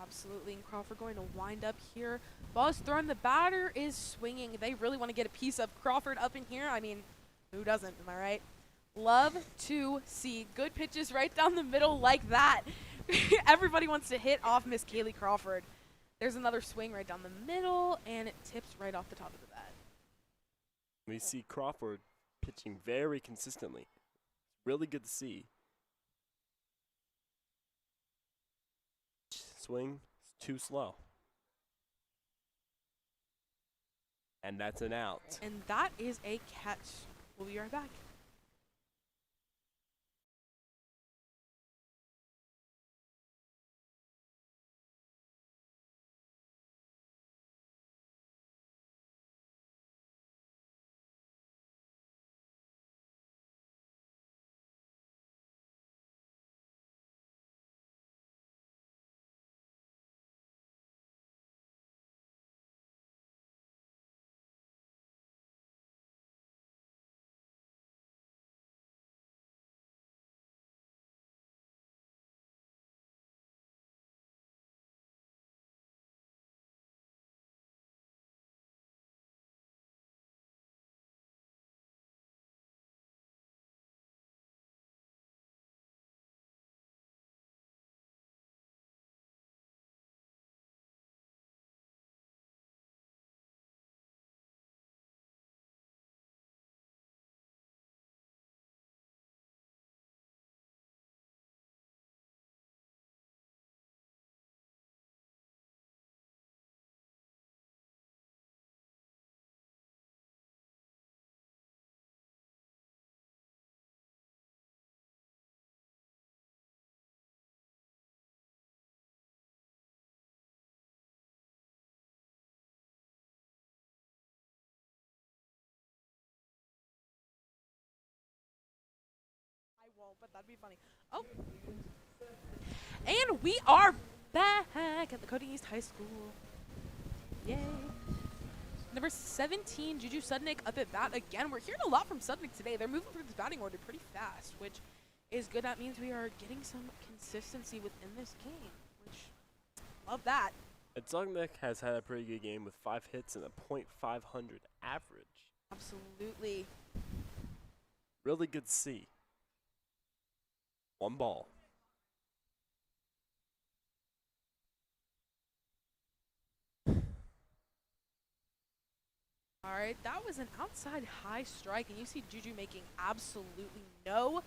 Absolutely, and Crawford going to wind up here. Ball is thrown. The batter is swinging. They really want to get a piece of Crawford up in here. I mean, who doesn't, am I right? Love to see good pitches right down the middle like that. Everybody wants to hit off Miss Kaylee Crawford. There's another swing right down the middle, and it tips right off the top of the bat.
We see Crawford pitching very consistently. Really good to see. Swing too slow. And that's an out.
And that is a catch. We'll be right back. I won't, but that'd be funny. Oh. And we are back at Lakota East High School. Yay. Number 17, Juju Sudnick up at bat again. We're hearing a lot from Sudnick today. They're moving through this batting order pretty fast, which is good. That means we are getting some consistency within this game, which love that.
And Sudnick has had a pretty good game with 5 hits and a .500 average.
Absolutely.
Really good to see. 1 ball.
All right, that was an outside high strike, and you see Juju making absolutely no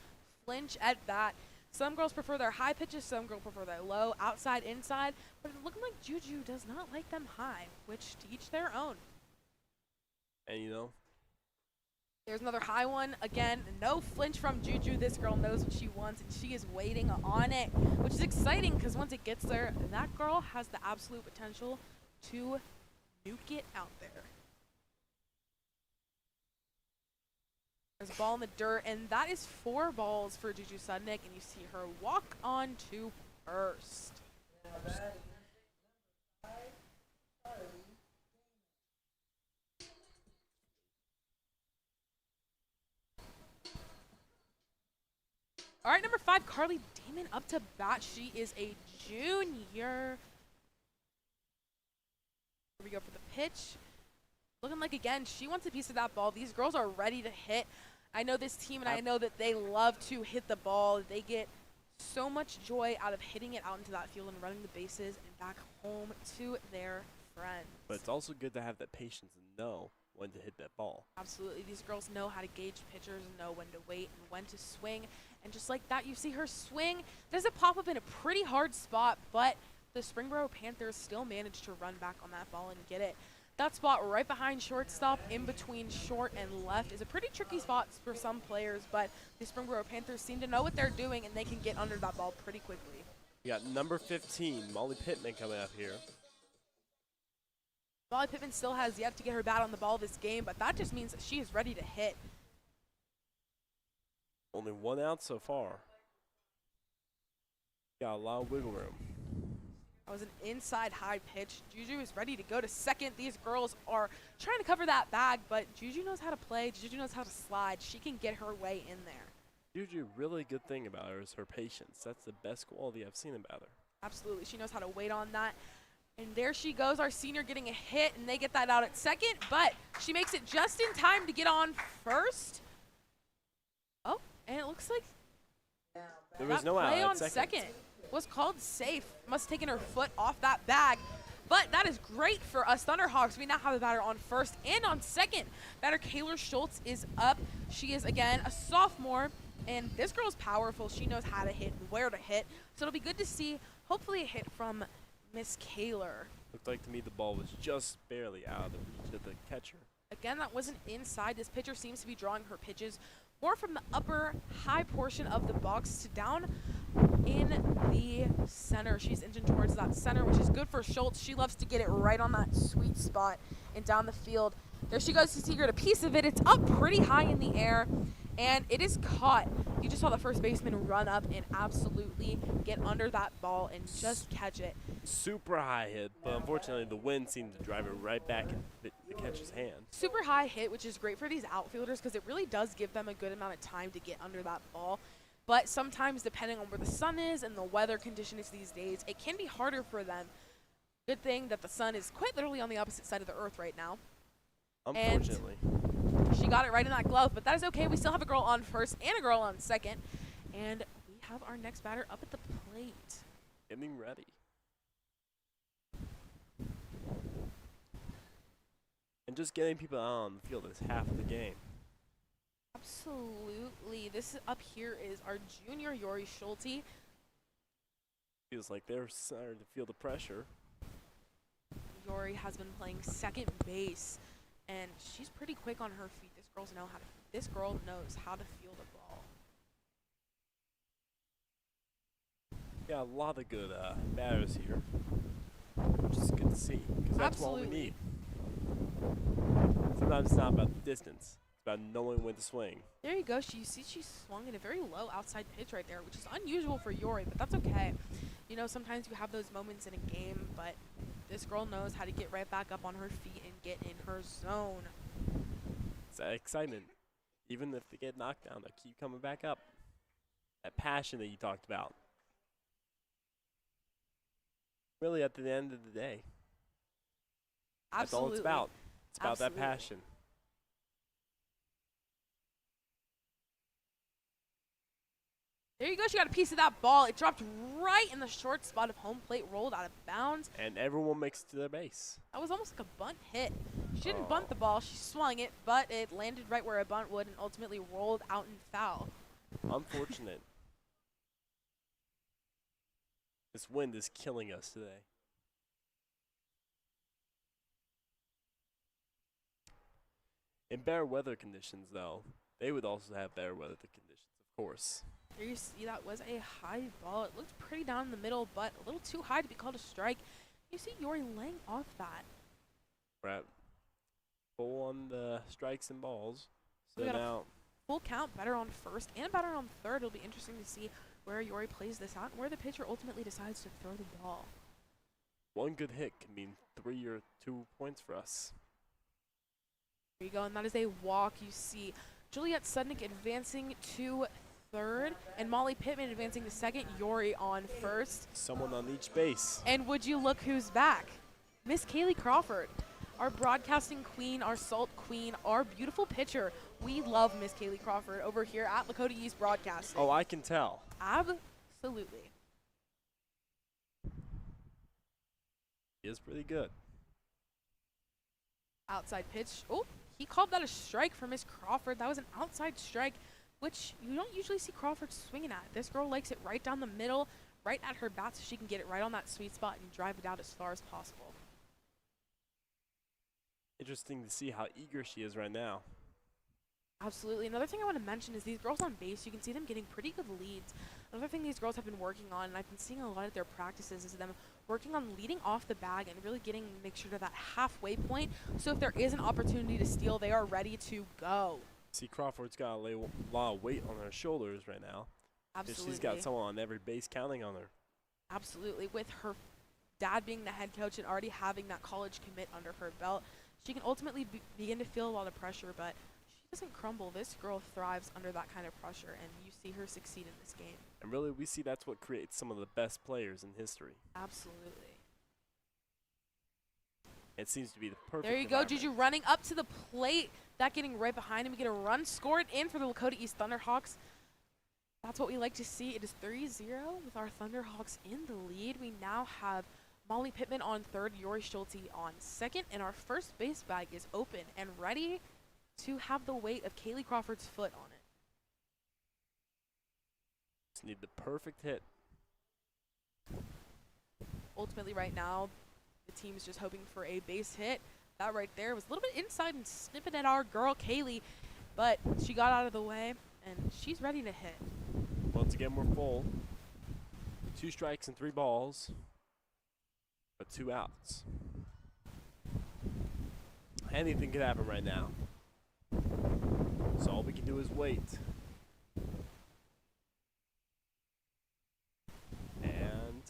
flinch at bat. Some girls prefer their high pitches, some girls prefer their low, outside, inside, but it's looking like Juju does not like them high, which to each their own.
And you know,
There's another high one. Again, no flinch from Juju. This girl knows what she wants, and she is waiting on it, which is exciting because once it gets there, that girl has the absolute potential to nuke it out there. There's a ball in the dirt, and that is 4 balls for Juju Sudnick, and you see her walk on to first. All right, number 5, Carly Damon up to bat. She is a junior. Here we go for the pitch. Looking like, again, she wants a piece of that ball. These girls are ready to hit. I know this team, and I know that they love to hit the ball. They get so much joy out of hitting it out into that field and running the bases and back home to their friends.
but it's also good to have that patience and know when to hit that ball.
Absolutely. These girls know how to gauge pitchers and know when to wait and when to swing. And just like that, you see her swing. There's a pop-up in a pretty hard spot, but the Springboro Panthers still managed to run back on that ball and get it. That spot right behind shortstop, in between short and left, is a pretty tricky spot for some players, but the Springboro Panthers seem to know what they're doing, and they can get under that ball pretty quickly.
We got number 15, Molly Pittman, coming up here.
Molly Pittman still has yet to get her bat on the ball this game, but that just means that she is ready to hit.
Only 1 out so far. Got a lot of wiggle room.
That was an inside high pitch. Juju is ready to go to second. These girls are trying to cover that bag, but Juju knows how to play. Juju knows how to slide. She can get her way in there.
Juju, really good thing about her is her patience. That's the best quality I've seen about her.
Absolutely. She knows how to wait on that. And there she goes, our senior getting a hit, and they get that out at second, but she makes it just in time to get on first. Oh, and it looks like
There was
that
no out
play
at
on second was called safe. Must have taken her foot off that bag. But that is great for us Thunderhawks. We now have a batter on first and on second. Batter Kayla Schultz is up. She is, again, a sophomore. And this girl's powerful. She knows how to hit and where to hit. So it'll be good to see, hopefully, a hit from Miss Kaler.
Looked like to me the ball was just barely out of the reach of the catcher.
Again, that wasn't inside. This pitcher seems to be drawing her pitches more from the upper high portion of the box to down in the center. She's inching towards that center, which is good for Schultz. She loves to get it right on that sweet spot and down the field. There she goes to Seegert, a piece of it. It's up pretty high in the air, and it is caught. You just saw the first baseman run up and absolutely get under that ball and just catch it.
Super high hit, but unfortunately the wind seemed to drive it right back in the catcher's hand.
Super high hit, which is great for these outfielders because it really does give them a good amount of time to get under that ball. But sometimes, depending on where the sun is and the weather conditions these days, it can be harder for them. Good thing that the sun is quite literally on the opposite side of the earth right now.
Unfortunately.
And she got it right in that glove, but that is okay. We still have a girl on first and a girl on second. And we have our next batter up at the plate.
Getting ready. And just getting people out on the field is half of the game.
Absolutely. This up here is our junior, Yori Schulte.
Feels like they're starting to feel the pressure.
Yori has been playing second base, and she's pretty quick on her feet. This girl knows how to field a ball.
Yeah, a lot of good batters here, which is good to see, because that's what we
Absolutely.
need. Sometimes it's not about the distance. It's about knowing when to swing.
There you go. She swung in a very low outside pitch right there, which is unusual for Yori, but that's okay. You know, sometimes you have those moments in a game, but this girl knows how to get right back up on her feet and get in her zone.
It's that excitement. Even if they get knocked down, they keep coming back up. That passion that you talked about. Really, at the end of the day, that's all it's about. It's about that passion.
There you go. She got a piece of that ball. It dropped right in the short spot of home plate, rolled out of bounds.
And everyone makes it to their base.
That was almost like a bunt hit. She didn't bunt the ball. She swung it, but it landed right where a bunt would and ultimately rolled out and foul.
Unfortunate. This wind is killing us today. In better weather conditions, though, they would also have better weather conditions, of course.
There you see that was a high ball. It looked pretty down in the middle, but a little too high to be called a strike. You see Yori laying off that.
We're at full on the strikes and balls. So
We got a
now,
full count, batter on first and batter on third. It'll be interesting to see where Yori plays this out and where the pitcher ultimately decides to throw the ball.
one good hit can mean 3 or 2 points for us.
There you go, and that is a walk. You see Juliet Sudnick advancing to third, and Molly Pittman advancing to second, Yori on first.
Someone on each base.
And would you look who's back? Miss Kaylee Crawford, our broadcasting queen, our salt queen, our beautiful pitcher. We love Miss Kaylee Crawford over here at Lakota East Broadcasting.
Oh, I can tell.
Absolutely.
He is pretty good.
Outside pitch. Oh, he called that a strike for Miss Crawford. That was an outside strike, which you don't usually see Crawford swinging at. This girl likes it right down the middle, right at her bat, so she can get it right on that sweet spot and drive it out as far as possible.
Interesting to see how eager she is right now.
Absolutely. Another thing I want to mention is these girls on base, you can see them getting pretty good leads. Another thing these girls have been working on, and I've been seeing a lot at their practices, is them working on leading off the bag and really make sure to that halfway point. So if there is an opportunity to steal, they are ready to go.
See, Crawford's got a lot of weight on her shoulders right now.
Absolutely.
She's got someone on every base counting on her.
Absolutely. With her dad being the head coach and already having that college commit under her belt, she can ultimately begin to feel a lot of pressure, but she doesn't crumble. This girl thrives under that kind of pressure, and you see her succeed in this game.
And really, we see that's what creates some of the best players in history.
Absolutely.
It seems to be the perfect
There you go,
environment.
Juju running up to the plate. That getting right behind him. We get a run scored in for the Lakota East Thunderhawks. That's what we like to see. It is 3-0 with our Thunderhawks in the lead. We now have Molly Pittman on third, Yori Schulte on second, and our first base bag is open and ready to have the weight of Kaylee Crawford's foot on it.
Just need the perfect hit.
Ultimately, right now, the team's just hoping for a base hit. That right there was a little bit inside and snipping at our girl, Kaylee, but she got out of the way, and she's ready to hit.
Once again, we're full. 2 strikes and 3 balls, but 2 outs. Anything could happen right now. So all we can do is wait. And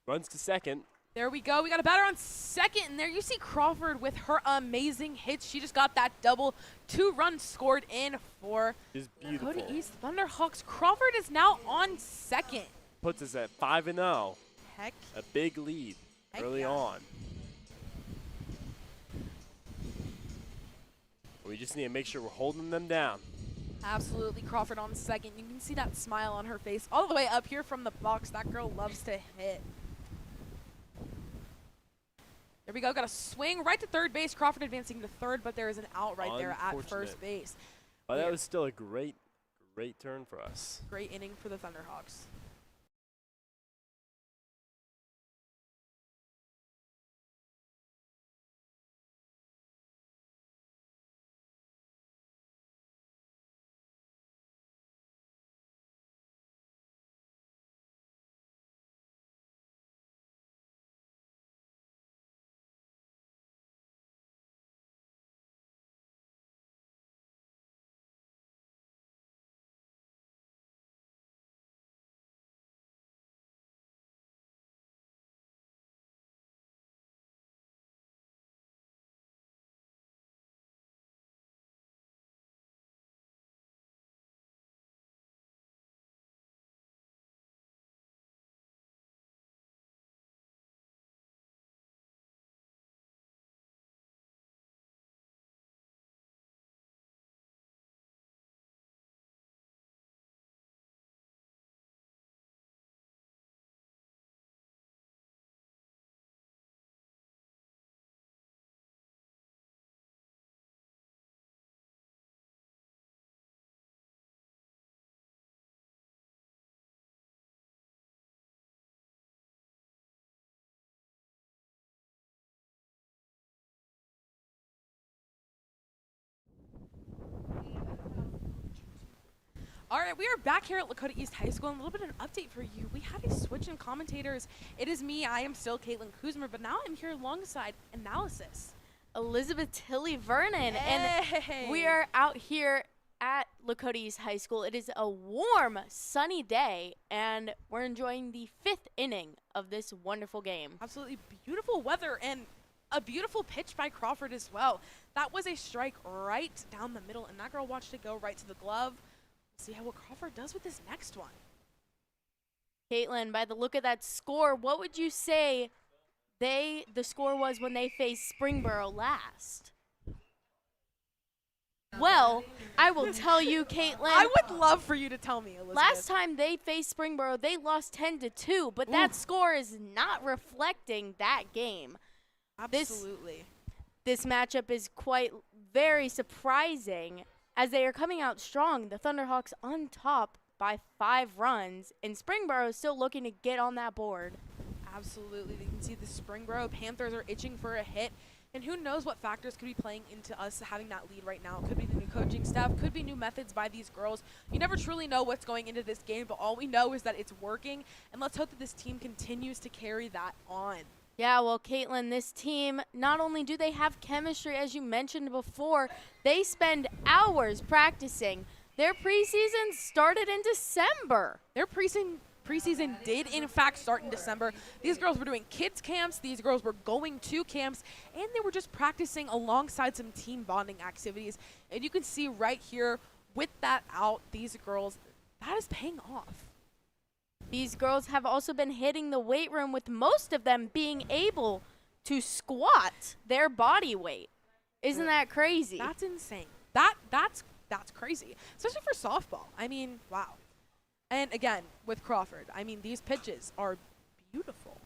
runs to second.
There we go. We got a batter on second, and there you see Crawford with her amazing hits. She just got that double. 2 runs scored in for
Is beautiful.
Lakota East Thunderhawks. Crawford is now on second.
Puts us at 5-0.
Heck,
A big lead early
yeah.
on. We just need to make sure we're holding them down.
absolutely. Crawford on second. You can see that smile on her face all the way up here from the box. That girl loves to hit. There we go. Got a swing right to third base. Crawford advancing to third, but there is an out right there at first
Unfortunate.
base.
But that was still a great turn for us.
Great inning for the Thunderhawks. All right, we are back here at Lakota East High School, and a little bit of an update for you. We had a switch in commentators. It is me. I am still Caitlin Kuzmer, but now I'm here alongside Analysis.
Elizabeth Tilly Vernon,
Hey.
and we are out here at Lakota East High School. It is a warm, sunny day, and we're enjoying the 5th inning of this wonderful game.
Absolutely beautiful weather and a beautiful pitch by Crawford as well. That was a strike right down the middle, and that girl watched it go right to the glove. See how what Crawford does with this next one.
Caitlin, by the look of that score, what would you say the score was when they faced Springboro last? Well, I will tell you, Caitlin.
I would love for you to tell me, Elizabeth.
Last time they faced Springboro, they lost 10-2, but that score is not reflecting that game.
Absolutely.
This matchup is very surprising as they are coming out strong. The Thunderhawks on top by 5 runs, and Springboro is still looking to get on that board.
Absolutely. You can see the Springboro Panthers are itching for a hit. And who knows what factors could be playing into us having that lead right now. It could be the new coaching staff, could be new methods by these girls. You never truly know what's going into this game, but all we know is that it's working. And let's hope that this team continues to carry that on.
Yeah, well, Caitlin, this team, not only do they have chemistry, as you mentioned before, they spend hours practicing. Their preseason started in December.
Their preseason did, in fact, start in December. These girls were doing kids camps. These girls were going to camps, and they were just practicing alongside some team bonding activities. And you can see right here with that out, these girls, that is paying off.
These girls have also been hitting the weight room, with most of them being able to squat their body weight. Isn't that crazy?
That's insane. That's crazy, especially for softball. I mean, wow. And again, with Crawford, I mean, these pitches are beautiful.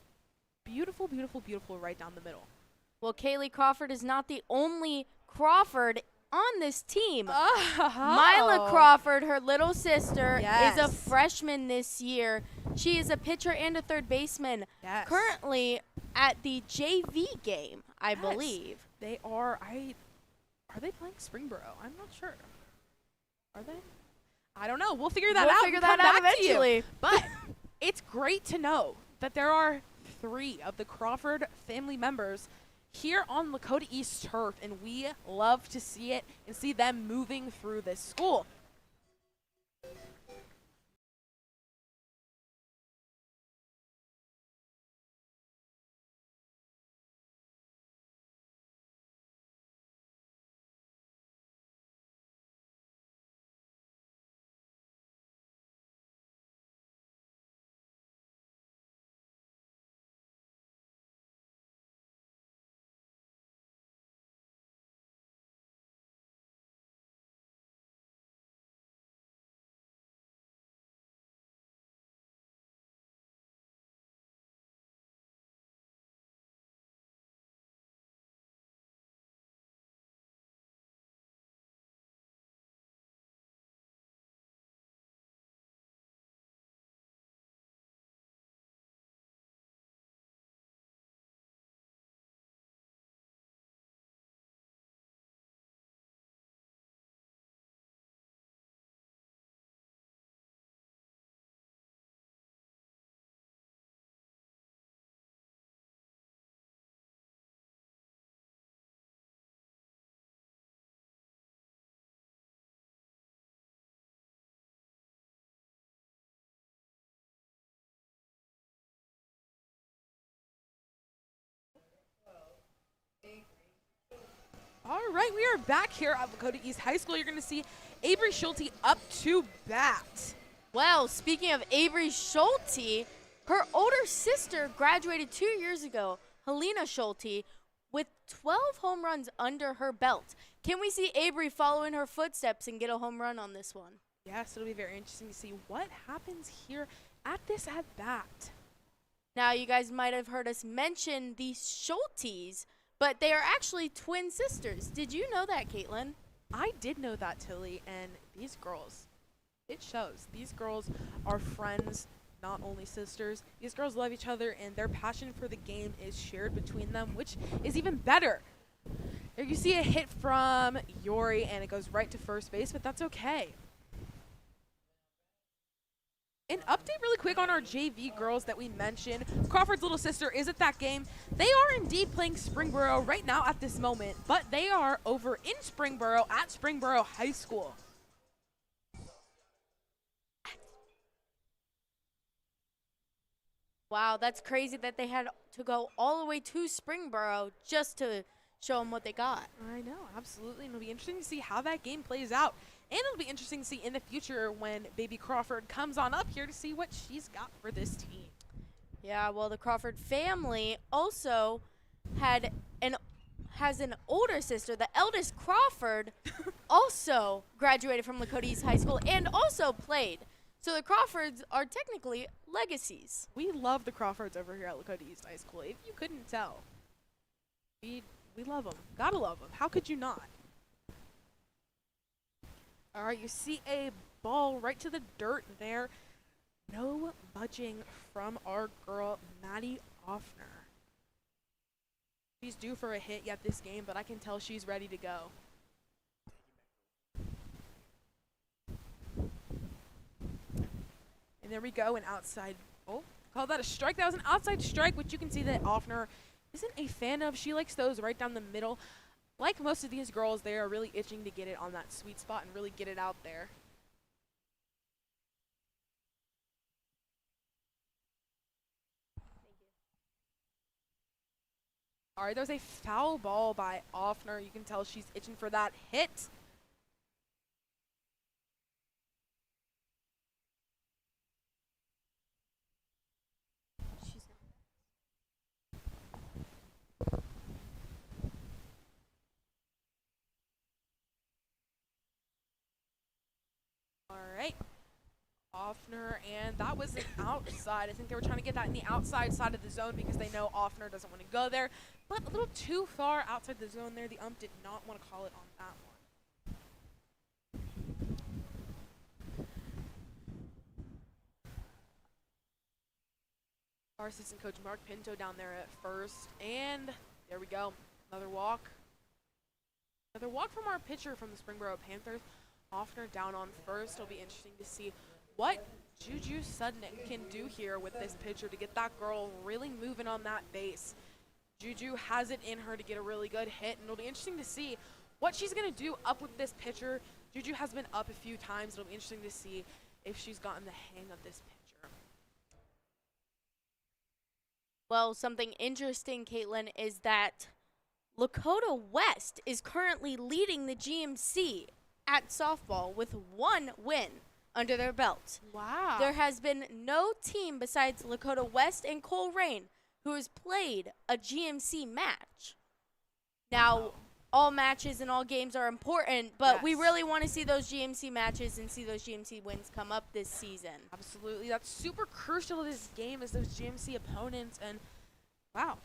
Beautiful, beautiful, beautiful right down the middle.
Well, Kaylee Crawford is not the only Crawford on this team.
Oh.
Mila Crawford, her little sister, is a
Yes.
freshman this year. She is a pitcher and a third baseman.
Yes.
Currently at the JV game, I
Yes.
believe.
They are. Are they playing Springboro? I'm not sure. Are they? I don't know. We'll figure that
We'll
out.
figure
and
that
come
out
back to you.
eventually.
But it's great to know that there are 3 of the Crawford family members here on Lakota East turf, and we love to see it and see them moving through this school. All right, we are back here at Lakota East High School. You're going to see Avery Schulte up to bat.
Well, speaking of Avery Schulte, her older sister graduated 2 years ago, Helena Schulte, with 12 home runs under her belt. Can we see Avery follow in her footsteps and get a home run on this one?
Yes, it'll be very interesting to see what happens here at this at bat.
Now, you guys might have heard us mention the Schultes, but they are actually twin sisters. Did you know that, Caitlin?
I did know that, Tilly, and these girls, it shows. These girls are friends, not only sisters. These girls love each other, and their passion for the game is shared between them, which is even better. There you see a hit from Yori, and it goes right to first base, but that's okay. An update really quick on our JV girls that we mentioned. Crawford's little sister is at that game. They are indeed playing Springboro right now at this moment, but they are over in Springboro at Springboro High School.
Wow, that's crazy that they had to go all the way to Springboro just to show them what they got.
I know, absolutely. And it'll be interesting to see how that game plays out. And it'll be interesting to see in the future when baby Crawford comes on up here to see what she's got for this team.
Yeah, well, the Crawford family also has an older sister. The eldest Crawford also graduated from Lakota East High School and also played. So the Crawfords are technically legacies.
We love the Crawfords over here at Lakota East High School. If you couldn't tell, we love them. Gotta love them. How could you not? All right, you see a ball right to the dirt there. No budging from our girl, Maddie Offner. She's due for a hit yet this game, but I can tell she's ready to go. And there we go, an outside. Oh, call that a strike. That was an outside strike, which you can see that Offner isn't a fan of. She likes those right down the middle. Like most of these girls, they are really itching to get it on that sweet spot and really get it out there. All right, there's a foul ball by Offner. You can tell she's itching for that hit. All right. Offner, and that was an outside. I think they were trying to get that in the outside side of the zone because they know Offner doesn't want to go there. But a little too far outside the zone there. The ump did not want to call it on that one. Our assistant coach Mark Pinto down there at first, and there we go. Another walk. Another walk from our pitcher from the Springboro Panthers. Offner down on first. It'll be interesting to see what Juju Sudnick can do here with this pitcher to get that girl really moving on that base. Juju has it in her to get a really good hit, and it'll be interesting to see what she's going to do up with this pitcher. Juju has been up a few times. It'll be interesting to see if she's gotten the hang of this pitcher.
Well, something interesting, Caitlin, is that Lakota West is currently leading the GMC at softball with 1 win under their belt.
Wow.
There has been no team besides Lakota West and Coleraine who has played a GMC match. Now, all matches and all games are important, but we
Yes.
really want to see those GMC matches and see those GMC wins come up this season.
Absolutely. That's super crucial to this game is those GMC opponents, and wow.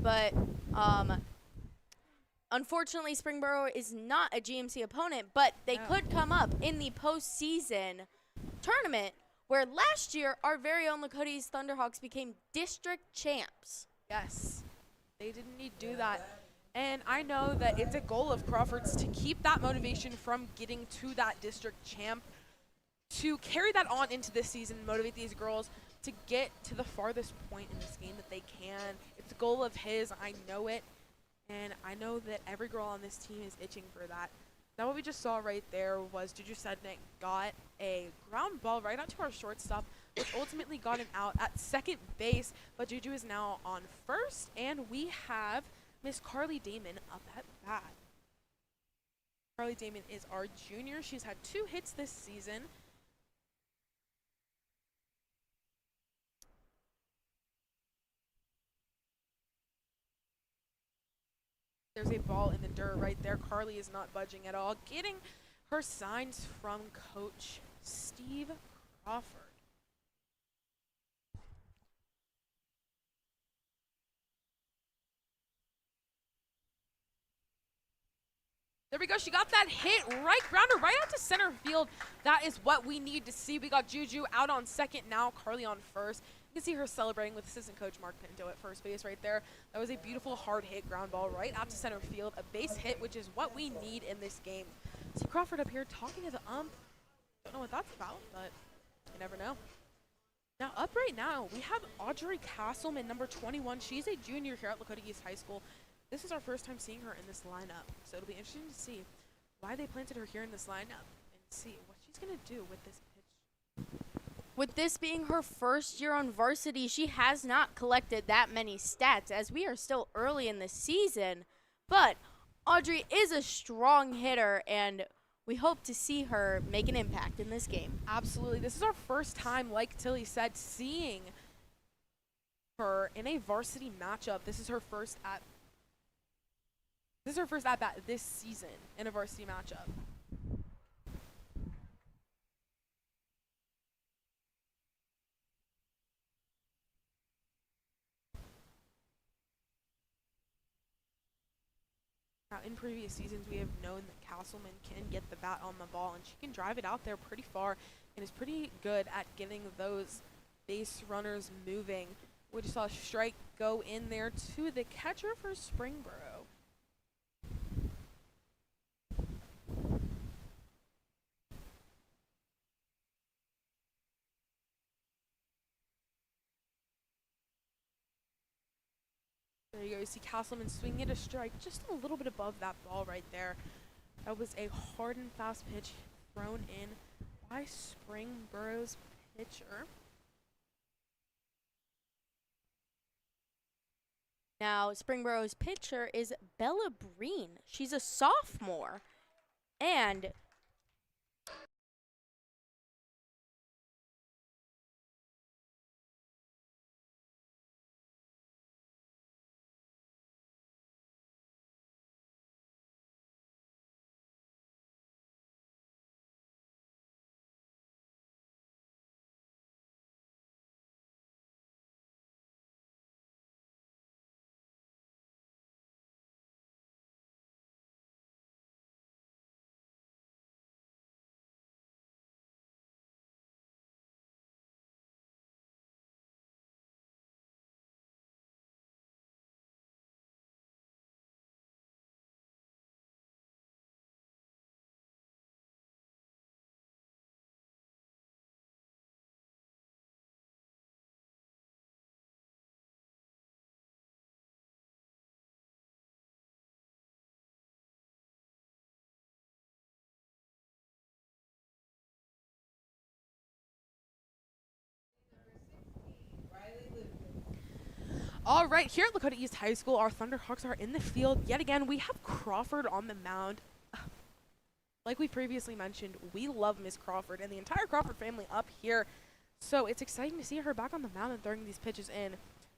But unfortunately, Springboro is not a GMC opponent, but they
No.
could come up in the postseason tournament where last year our very own Lakota East Thunderhawks became district champs.
Yes. They didn't need to do that. And I know that it's a goal of Crawford's to keep that motivation from getting to that district champ, to carry that on into this season, motivate these girls to get to the farthest point in this game that they can. It's a goal of his. I know it. And I know that every girl on this team is itching for that. Now what we just saw right there was Juju Sednick got a ground ball right out to our shortstop, which ultimately got him out at second base. But Juju is now on first, and we have Miss Carly Damon up at bat. Carly Damon is our junior. She's had 2 hits this season. There's a ball in the dirt right there. Carly is not budging at all, getting her signs from Coach Steve Crawford. There we go. She got that hit right, grounder right out to center field. That is what we need to see. We got Juju out on second now, Carly on first. You can see her celebrating with assistant coach Mark Pinto at first base right there. That was a beautiful hard hit ground ball right out to center field. A base hit, which is what we need in this game. See Crawford up here talking to the ump. Don't know what that's about, but you never know. Now up right now, we have Audrey Castleman, number 21. She's a junior here at Lakota East High School. This is our first time seeing her in this lineup, so it'll be interesting to see why they planted her here in this lineup and see what she's going to do with this pitch.
With this being her first year on varsity, she has not collected that many stats as we are still early in the season. But Audrey is a strong hitter, and we hope to see her make an impact in this game.
Absolutely. This is our first time, like Tilly said, seeing her in a varsity matchup. This is her first at bat this season in a varsity matchup. Now, in previous seasons, we have known that Castleman can get the bat on the ball, and she can drive it out there pretty far and is pretty good at getting those base runners moving. We just saw a strike go in there to the catcher for Springboro. There you go. You see Castleman swinging at a strike just a little bit above that ball right there. That was a hard and fast pitch thrown in by Springboro's pitcher.
Now, Springboro's pitcher is Bella Breen. She's a sophomore, and
All right, here at Lakota East High School, our Thunderhawks are in the field yet again. We have Crawford on the mound. Like we previously mentioned, we love Miss Crawford and the entire Crawford family up here. So it's exciting to see her back on the mound and throwing these pitches in.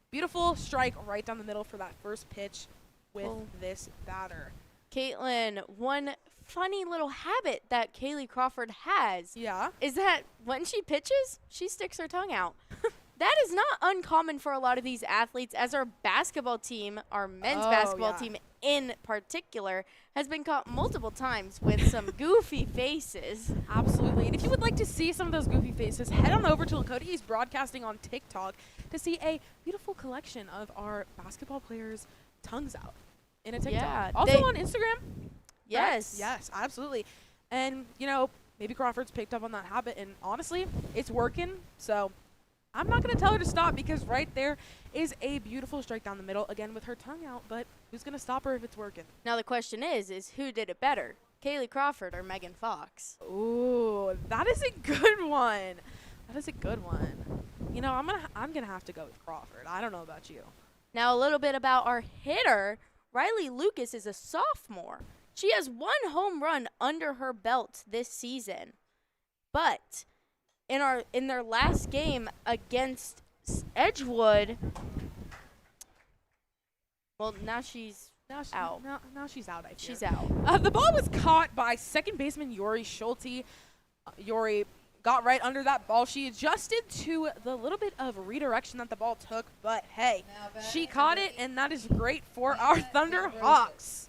Beautiful strike right down the middle for that first pitch with this batter.
Caitlin, one funny little habit that Kaylee Crawford has is that when she pitches, she sticks her tongue out. That is not uncommon for a lot of these athletes, as our basketball team, our men's basketball team in particular, has been caught multiple times with some goofy faces.
Absolutely. And if you would like to see some of those goofy faces, head on over to Lakota East Broadcasting on TikTok to see a beautiful collection of our basketball players' tongues out in a TikTok.
Yeah,
also on Instagram.
Yes.
Yes, absolutely. And, you know, maybe Crawford's picked up on that habit, and honestly, it's working. So I'm not going to tell her to stop, because right there is a beautiful strike down the middle, again with her tongue out, but who's going to stop her if it's working?
Now the question is who did it better, Kaylee Crawford or Megan Fox?
Ooh, that is a good one. That is a good one. You know, I'm gonna have to go with Crawford. I don't know about you.
Now a little bit about our hitter. Riley Lucas is a sophomore. She has 1 home run under her belt this season. But in their last game against Edgewood, well, now she's out.
Now she's out, I fear.
She's out.
The ball was caught by second baseman Yori Schulte. Yori got right under that ball. She adjusted to the little bit of redirection that the ball took, but hey, she caught it, and that is great for our Thunderhawks.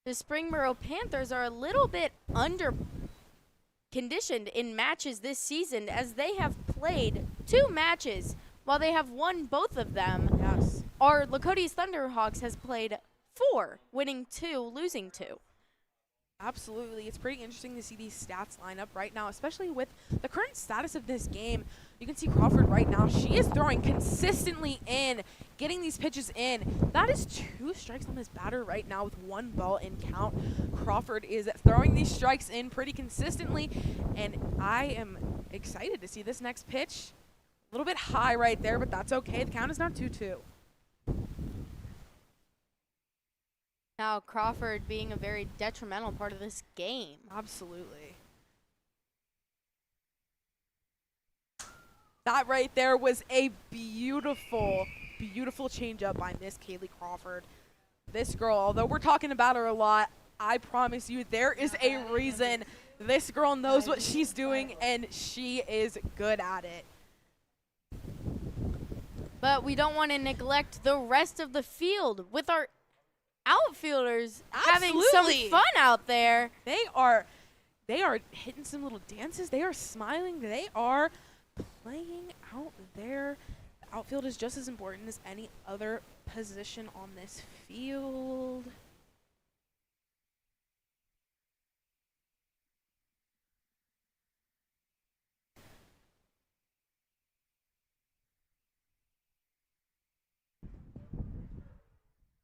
The Springboro Panthers are a little bit under conditioned in matches this season, as they have played 2 matches. While they have won both of them,
Yes.
our Lakota East Thunderhawks has played 4, winning 2, losing 2.
Absolutely. It's pretty interesting to see these stats line up right now, especially with the current status of this game. You can see Crawford right now. She is throwing consistently in, getting these pitches in. That is 2 strikes on this batter right now with 1 ball in count. Crawford is throwing these strikes in pretty consistently, and I am excited to see this next pitch. A little bit high right there, but that's okay. The count is now 2-2.
Now Crawford being a very detrimental part of this game.
Absolutely. That right there was a beautiful, beautiful changeup by Miss Kaylee Crawford. This girl, although we're talking about her a lot, I promise you there is a reason. This girl knows what she's doing, and she is good at it.
But we don't want to neglect the rest of the field with our outfielders having some fun out there.
They are hitting some little dances. They are smiling. They are playing out there. The outfield is just as important as any other position on this field.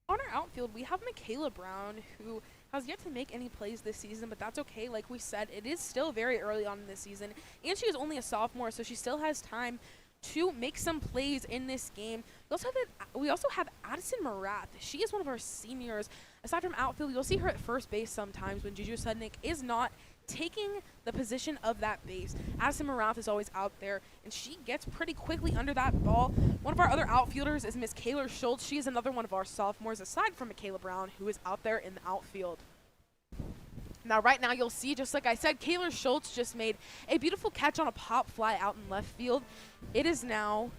On our outfield, we have Michaela Brown, who has yet to make any plays this season, but that's okay. Like we said, it is still very early on in this season, and she is only a sophomore, so she still has time to make some plays in this game. We also have Addison Marath. She is one of our seniors. Aside from outfield, you'll see her at first base sometimes when Juju Sudnick is not taking the position of that base. Addison Marath is always out there, and she gets pretty quickly under that ball. One of our other outfielders is Miss Kayla Schultz. She is another one of our sophomores, aside from Michaela Brown, who is out there in the outfield. Now, right now, you'll see, just like I said, Kayla Schultz just made a beautiful catch on a pop fly out in left field. It is now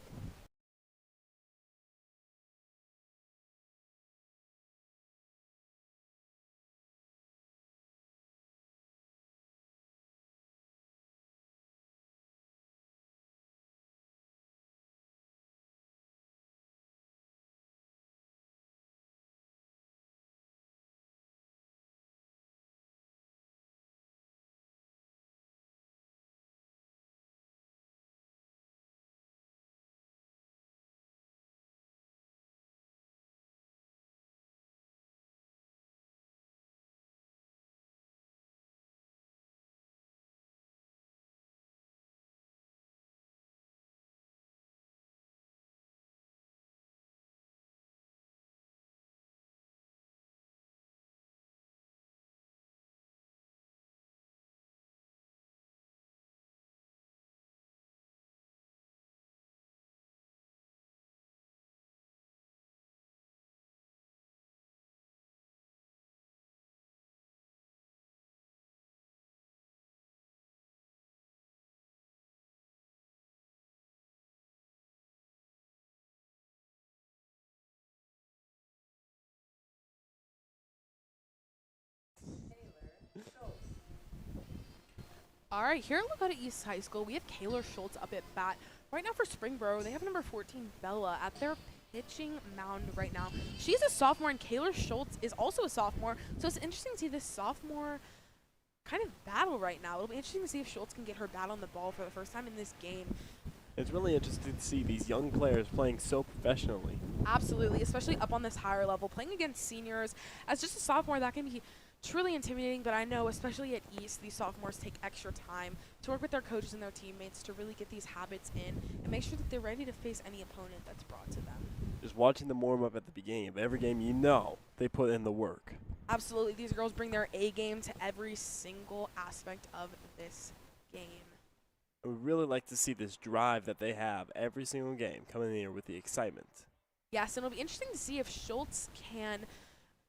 All right, here at Lakota East High School, we have Kayla Schultz up at bat. Right now for Springboro, they have number 14, Bella, at their pitching mound right now. She's a sophomore, and Kayla Schultz is also a sophomore, so it's interesting to see this sophomore kind of battle right now. It'll be interesting to see if Schultz can get her bat on the ball for the first time in this game.
It's really interesting to see these young players playing so professionally.
Absolutely, especially up on this higher level, playing against seniors. As just a sophomore, that can be truly intimidating, but I know, especially at East, these sophomores take extra time to work with their coaches and their teammates to really get these habits in and make sure that they're ready to face any opponent that's brought to them.
Just watching them warm up at the beginning of every game, you know they put in the work.
Absolutely, these girls bring their A game to every single aspect of this game.
I would really like to see this drive that they have every single game coming in here with the excitement.
Yes, and it'll be interesting to see if Schultz can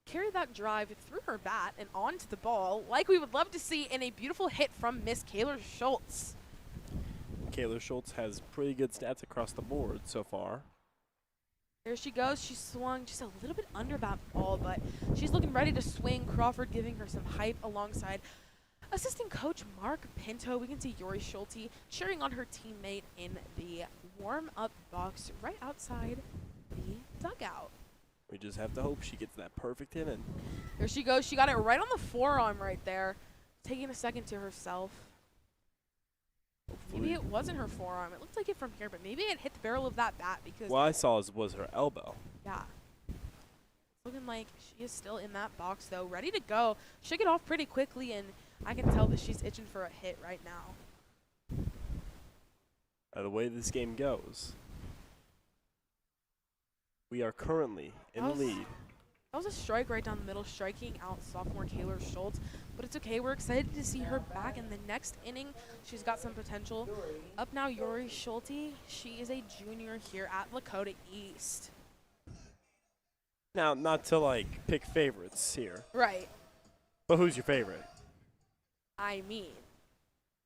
carry that drive through her bat and onto the ball, like we would love to see in a beautiful hit from Miss Kayla Schultz.
Kayla Schultz has pretty good stats across the board so far.
There she goes. She swung just a little bit under that ball, but she's looking ready to swing. Crawford giving her some hype alongside assistant coach Mark Pinto. We can see Yori Schulte cheering on her teammate in the warm-up box right outside the dugout.
We just have to hope she gets that perfect hit in.
There she goes. She got it right on the forearm right there, taking a second to herself. Maybe it wasn't her forearm. It looked like it from here, but maybe it hit the barrel of that bat because
What I saw was her elbow.
yeah. It's looking like she is still in that box, though, ready to go. Shook it off pretty quickly, and I can tell that she's itching for a hit right now.
The way this game goes, we are currently in the lead.
That was a strike right down the middle, striking out sophomore Kayla Schultz. But it's okay. We're excited to see her back in the next inning. She's got some potential. Up now, Yori Schulte. She is a junior here at Lakota East.
Now, not to like pick favorites here,
Right.
but who's your favorite?
I mean,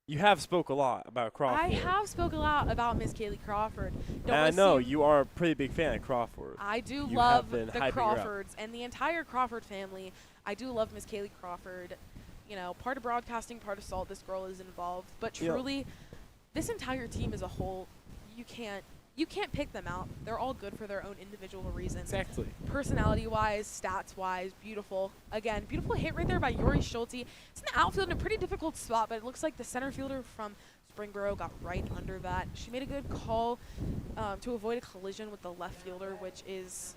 You have spoke a lot about Crawford.
I have spoke a lot about Miss Kaylee Crawford.
And I know you are a pretty big fan of Crawford.
I do
You
love
have been
the
hyping her up.
Crawfords and the entire Crawford family. I do love Miss Kaylee Crawford. You know, part of broadcasting, part of Salt. This girl is involved, but
Yeah.
truly, this entire team as a whole, you can't pick them out. They're all good for their own individual reasons.
Exactly.
Personality-wise, stats-wise, beautiful. Again, beautiful hit right there by Yori Schulte. It's in the outfield in a pretty difficult spot, but it looks like the center fielder from Springboro got right under that. She made a good call to avoid a collision with the left fielder, which is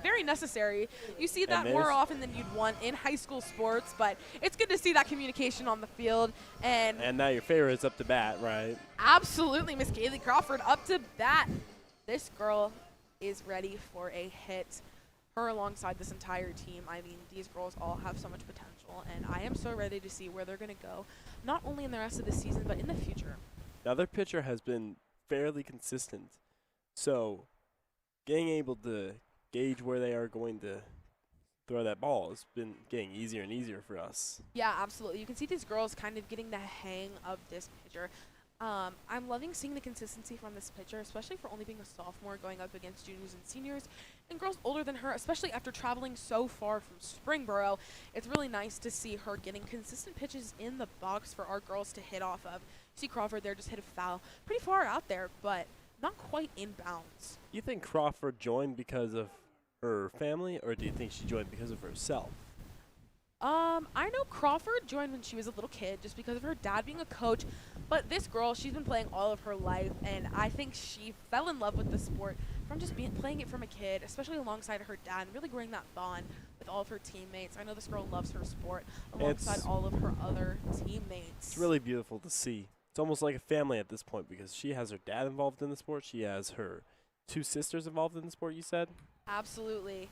very necessary. You see that more often than you'd want in high school sports, but it's good to see that communication on the field.
And now your favorite's up to bat, right?
Absolutely, Miss Kaylee Crawford up to bat. This girl is ready for a hit. Her alongside this entire team. I mean, these girls all have so much potential, and I am so ready to see where they're going to go, not only in the rest of the season, but in the future.
Now, their pitcher has been fairly consistent, so getting able to gauge where they are going to throw that ball has been getting easier and easier for us.
Yeah, absolutely. You can see these girls kind of getting the hang of this pitcher. I'm loving seeing the consistency from this pitcher, especially for only being a sophomore going up against juniors and seniors and girls older than her, especially after traveling so far from Springboro. It's really nice to see her getting consistent pitches in the box for our girls to hit off of. You see Crawford there just hit a foul pretty far out there, but not quite in bounds.
You think Crawford joined because of her family, or do you think she joined because of herself?
I know Crawford joined when she was a little kid just because of her dad being a coach, but this girl, she's been playing all of her life, and I think she fell in love with the sport from just playing it from a kid, especially alongside her dad, and really growing that bond with all of her teammates. I know this girl loves her sport alongside all of her other teammates.
It's really beautiful to see. It's almost like a family at this point because she has her dad involved in the sport. She has her two sisters involved in the sport, you said?
Absolutely.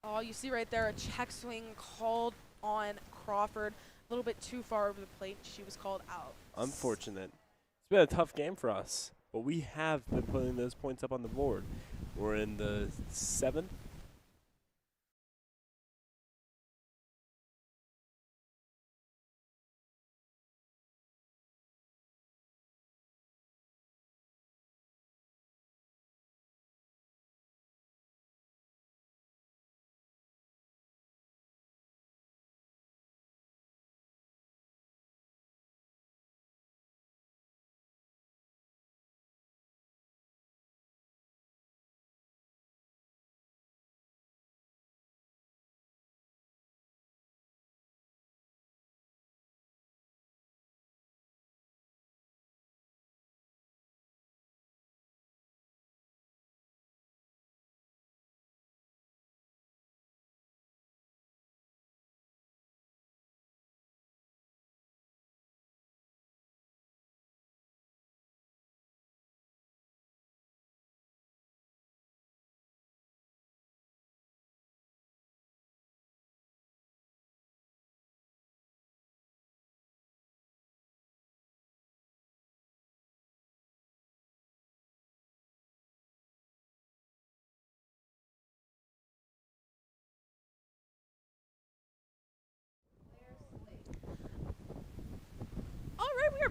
Oh, you see right there a check swing called on Crawford. A little bit too far over the plate. She was called out.
Unfortunate. It's been a tough game for us, but we have been putting those points up on the board. We're in the 7th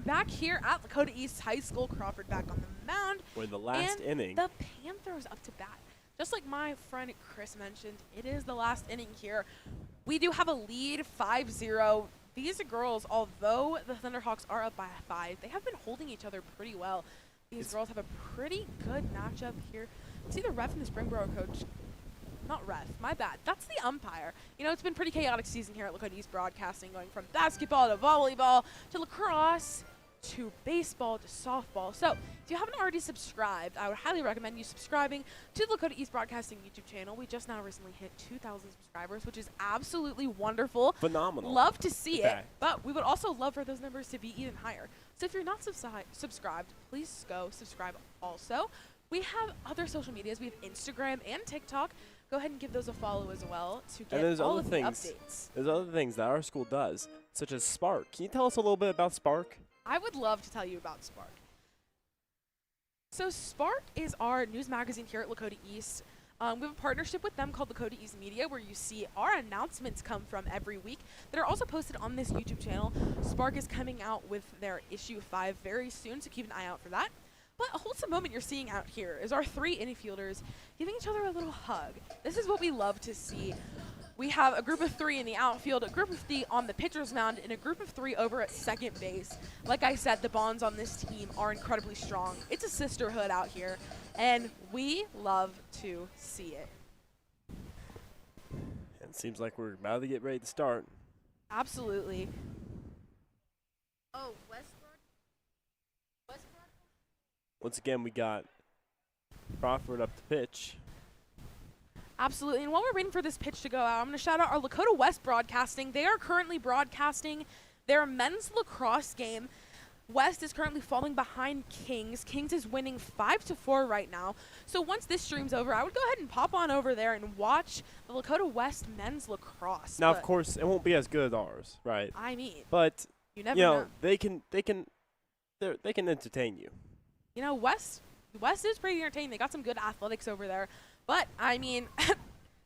back here at Lakota East High School. Crawford back on the mound.
We're in the last
and
inning.
The Panthers up to bat. Just like my friend Chris mentioned, it is the last inning here. We do have a lead, 5-0. These girls, although the Thunderhawks are up by 5, they have been holding each other pretty well. These girls have a pretty good matchup here. See the ref and the Springboro coach. Not ref, my bad. That's the umpire. You know, it's been pretty chaotic season here at Lakota East Broadcasting, going from basketball to volleyball to lacrosse to baseball to softball. So if you haven't already subscribed, I would highly recommend you subscribing to the Lakota East Broadcasting YouTube channel. We just now recently hit 2,000 subscribers, which is absolutely wonderful.
Phenomenal.
Love to see it,
fact.
but we would also love for those numbers to be even higher. So if you're not subscribed, please go subscribe also. We have other social medias. We have Instagram and TikTok. Go ahead and give those a follow as well to get all of the updates.
There's other things that our school does, such as Spark. Can you tell us a little bit about Spark?
I would love to tell you about Spark. So Spark is our news magazine here at Lakota East. We have a partnership with them called Lakota East Media, where you see our announcements come from every week that are also posted on this YouTube channel. Spark is coming out with their issue 5 very soon, so keep an eye out for that. But a wholesome moment you're seeing out here is our 3 infielders giving each other a little hug. This is what we love to see. We have a group of 3 in the outfield, a group of 3 on the pitcher's mound, and a group of 3 over at second base. Like I said, the bonds on this team are incredibly strong. It's a sisterhood out here, and we love to see it.
It seems like we're about to get ready to start.
Absolutely.
Oh, Westbrook?
Once again, we got Crawford up to pitch.
Absolutely. And while we're waiting for this pitch to go out, I'm going to shout out our Lakota West Broadcasting. They are currently broadcasting their men's lacrosse game. West is currently falling behind Kings. Kings is winning 5-4 right now. So once this stream's over, I would go ahead and pop on over there and watch the Lakota West men's lacrosse.
Now, of course, it won't be as good as ours, right?
I mean,
But
you never
you
know.
know, they can entertain you.
You know, West is pretty entertaining. They got some good athletics over there. But, I mean,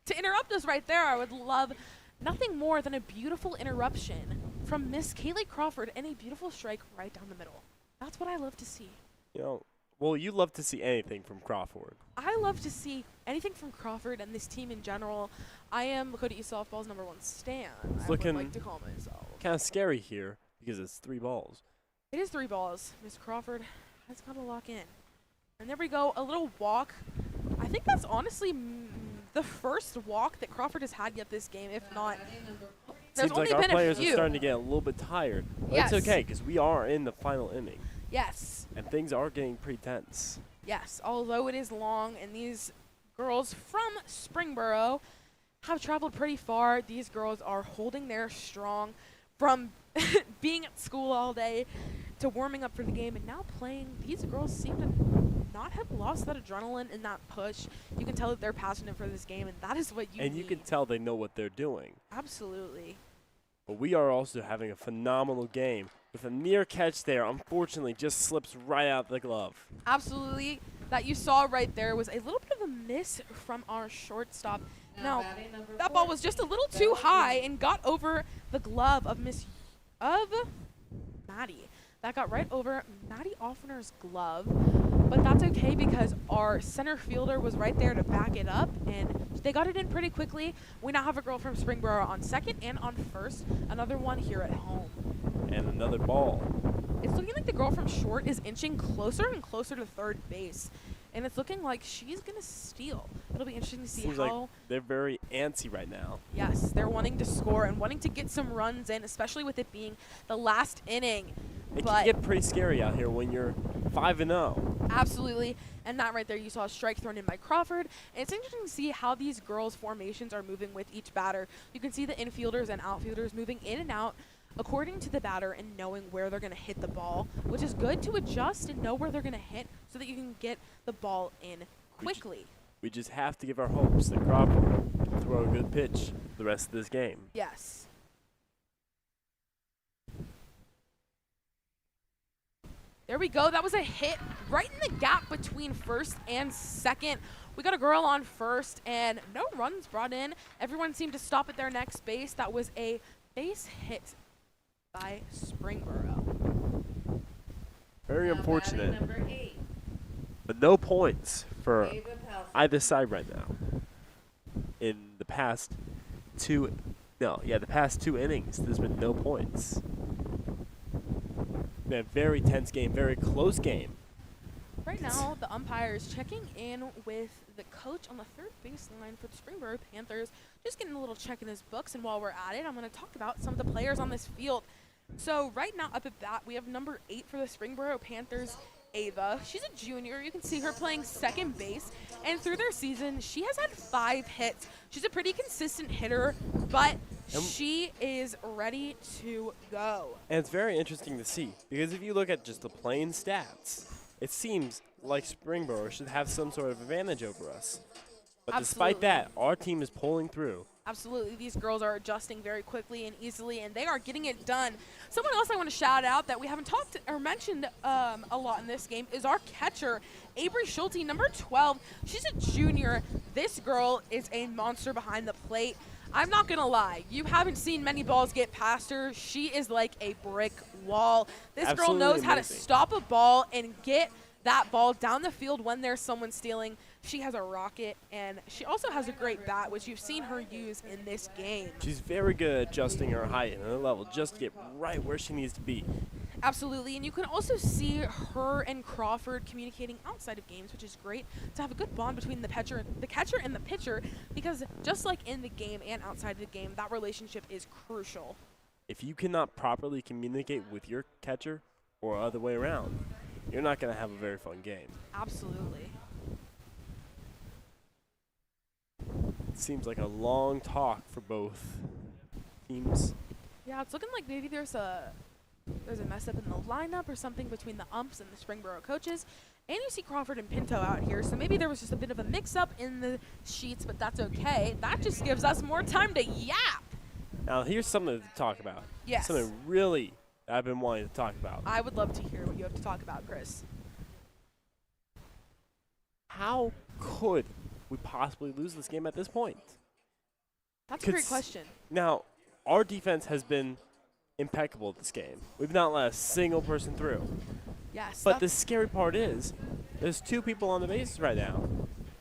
to interrupt us right there, I would love nothing more than a beautiful interruption from Miss Kaylee Crawford and a beautiful strike right down the middle. That's what I love to see.
You know, well, you love to see anything from Crawford.
I love to see anything from Crawford and this team in general. I am Lakota East Softball's #1 stan.
It's
I would
looking
like to call myself.
kind of scary here because it's 3 balls.
It is 3 balls. Miss Crawford has got to lock in. And there we go, a little walk. I think that's honestly the first walk that Crawford has had yet this game, if not. There's
Seems
only
like our
been a
players are
few.
starting to get a little bit tired. But
Yes.
it's okay because we are in the final inning.
Yes,
And things are getting pretty tense.
yes. Although it is long, and these girls from Springboro have traveled pretty far. These girls are holding their strong from being at school all day to warming up for the game and now playing. These girls seem to not have lost that adrenaline and that push. You can tell that they're passionate for this game, and that is what you
And
need.
you can tell they know what they're doing.
Absolutely.
But we are also having a phenomenal game with a near catch there. Unfortunately, just slips right out the glove.
Absolutely. That you saw right there was a little bit of a miss from our shortstop. Now,
batting number
that ball was just a little too high and got over the glove of Maddie. That got right over Maddie Offner's glove. But that's okay because our center fielder was right there to back it up, and they got it in pretty quickly. We now have a girl from Springboro on second and on first, another one here at home.
And another ball.
It's looking like the girl from short is inching closer and closer to third base, and it's looking like she's going to steal. It'll be interesting to see
Seems
how.
like they're very antsy right now.
Yes, they're wanting to score and wanting to get some runs in, especially with it being the last inning.
It
But
can get pretty scary out here when you're 5-0.
absolutely. And that right there, you saw a strike thrown in by Crawford. And it's interesting to see how these girls' formations are moving with each batter. You can see the infielders and outfielders moving in and out according to the batter and knowing where they're going to hit the ball, which is good to adjust and know where they're going to hit so that you can get the ball in quickly.
We just have to give our hopes that Crawford can throw a good pitch the rest of this game.
Yes. There we go. That was a hit right in the gap between first and second. We got a girl on first and no runs brought in. Everyone seemed to stop at their next base. That was a base hit by Springboro.
Very
Now
unfortunate.
batting number 8,
But no points for
Ava Palsy.
either side right now. In the past two innings, there's been no points. Been a very tense game, very close game.
Right now, the umpire is checking in with the coach on the third baseline for the Springboro Panthers. Just getting a little check in his books, and while we're at it, I'm going to talk about some of the players on this field. So right now, up at bat, we have number 8 for the Springboro Panthers, Ava. She's a junior. You can see her playing second base, and through their season, she has had 5 hits. She's a pretty consistent hitter, but she is ready to go.
And it's very interesting to see because if you look at just the plain stats, it seems like Springboro should have some sort of advantage over us. But despite that, our team is pulling through.
Absolutely. These girls are adjusting very quickly and easily, and they are getting it done. Someone else I want to shout out that we haven't talked or mentioned a lot in this game is our catcher, Avery Schulte, number 12. She's a junior. This girl is a monster behind the plate. I'm not going to lie. You haven't seen many balls get past her. She is like a brick wall. This
Absolutely
girl knows how to
amazing.
stop a ball and get that ball down the field when there's someone stealing. She has a rocket, and she also has a great bat, which you've seen her use in this game.
She's very good at adjusting her height and her level just to get right where she needs to be.
Absolutely, and you can also see her and Crawford communicating outside of games, which is great to have a good bond between the catcher and the pitcher, because just like in the game and outside of the game, that relationship is crucial.
If you cannot properly communicate with your catcher or other way around, you're not going to have a very fun game.
Absolutely.
It seems like a long talk for both teams.
Yeah, it's looking like maybe there's a mess up in the lineup or something between the umps and the Springboro coaches. And you see Crawford and Pinto out here, so maybe there was just a bit of a mix-up in the sheets, but that's okay. That just gives us more time to yap.
Now, here's something to talk about.
Yes.
Something really I've been wanting to talk about.
I would love to hear what you have to talk about, Chris.
How could we possibly lose this game at this point?
That's a great question.
Now, our defense has been impeccable this game. We've not let a single person through.
Yes.
But the scary part is there's 2 people on the bases right now.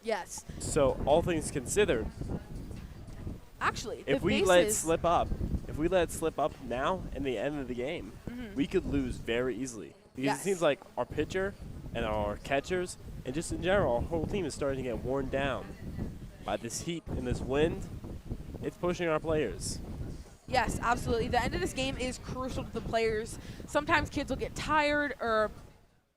Yes.
So all things considered,
Actually,
if
the
we let it
bases-
slip up now in the end of the game, we could lose very easily. Because
Yes.
it seems like our pitcher and our catchers and just in general, our whole team is starting to get worn down by this heat and this wind. It's pushing our players.
Yes, absolutely. The end of this game is crucial to the players. Sometimes kids will get tired or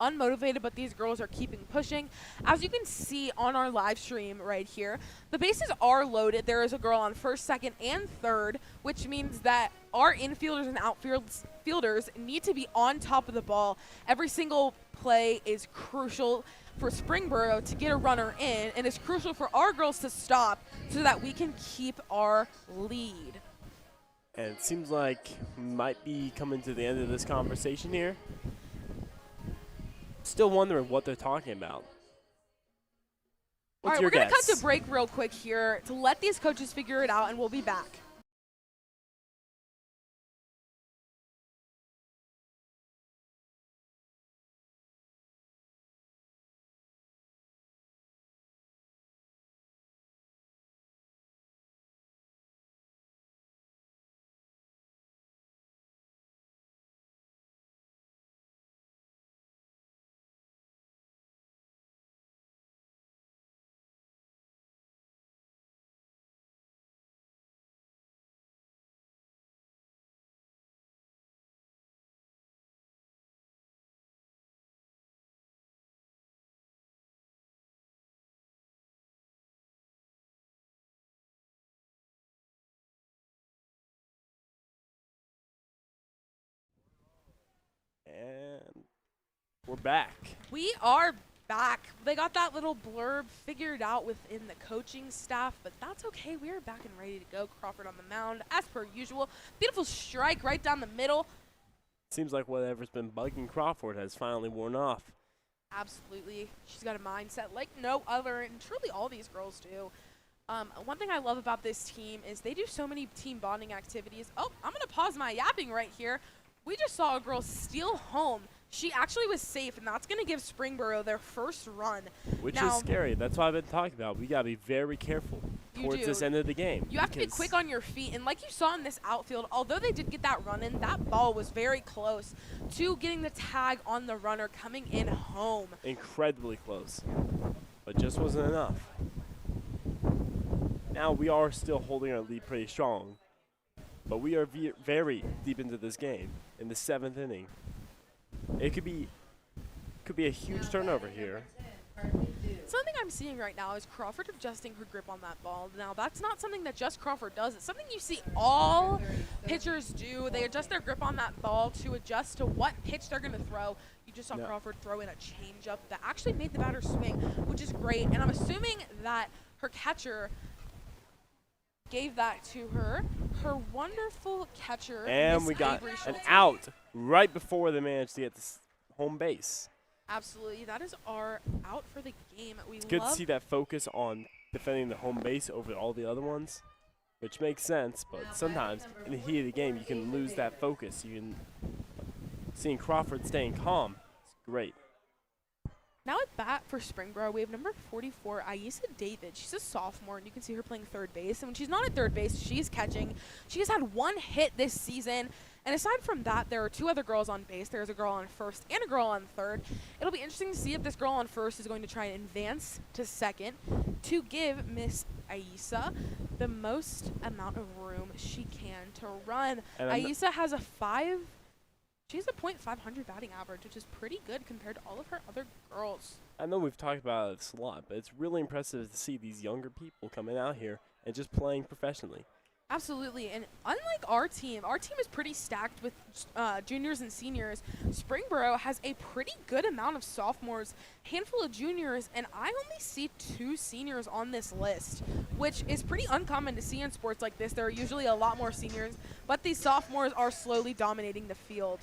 unmotivated, but these girls are keeping pushing. As you can see on our live stream right here, the bases are loaded. There is a girl on first, second, and third, which means that our infielders and outfielders need to be on top of the ball. Every single play is crucial for Springboro to get a runner in, and it's crucial for our girls to stop so that we can keep our lead.
And it seems like we might be coming to the end of this conversation here. Still wondering what they're talking about.
All
What's
right,
your
we're going to
guess?
cut to break real quick here to let these coaches figure it out, and we'll be back.
And we're back.
We are back. They got that little blurb figured out within the coaching staff, but that's okay. We are back and ready to go. Crawford on the mound, as per usual. Beautiful strike right down the middle.
Seems like whatever's been bugging Crawford has finally worn off.
Absolutely. She's got a mindset like no other, and truly all these girls do. One thing I love about this team is they do so many team bonding activities. Oh, I'm going to pause my yapping right here. We just saw a girl steal home she actually was safe, and that's going to give Springboro their first run.
Which
Now-
is scary. That's what I've been talking about. We got to be very careful
You
towards
do.
this end of the game.
You have to be
because
quick on your feet, and like you saw in this outfield, although they did get that run in, that ball was very close to getting the tag on the runner coming in home.
incredibly close, but just wasn't enough. Now we are still holding our lead pretty strong, but we are very deep into this game in the 7th inning. It could be a huge turnover here.
Something I'm seeing right now is Crawford adjusting her grip on that ball. Now, that's not something that just Crawford does. It's something you see all pitchers do. They adjust their grip on that ball to adjust to what pitch they're going to throw. You just saw
Yeah.
Crawford throw in a changeup that actually made the batter swing, which is great. And I'm assuming that her catcher gave that to her. Her wonderful catcher,
And
Miss
we got
Avery
an
Schulte.
out right before they managed to get this home base.
Absolutely. That is our out for the game. We
It's good to
love
see that focus on defending the home base over all the other ones, which makes sense, but sometimes in the heat of the game you can lose that focus. Seeing Crawford staying calm is great.
Now at bat for Springboro, we have number 44, Aisa David. She's a sophomore, and you can see her playing third base. And when she's not at third base, she's catching. She has had 1 hit this season. And aside from that, there are 2 other girls on base. There's a girl on first and a girl on third. It'll be interesting to see if this girl on first is going to try and advance to second to give Miss Aisa the most amount of room she can to run.
And I'm
Aisa has a She has a .500 batting average, which is pretty good compared to all of her other girls.
I know we've talked about this a lot, but it's really impressive to see these younger people coming out here and just playing professionally.
Absolutely, and unlike our team is pretty stacked with juniors and seniors. Springboro has a pretty good amount of sophomores, handful of juniors, and I only see 2 seniors on this list, which is pretty uncommon to see in sports like this. There are usually a lot more seniors, but these sophomores are slowly dominating the field.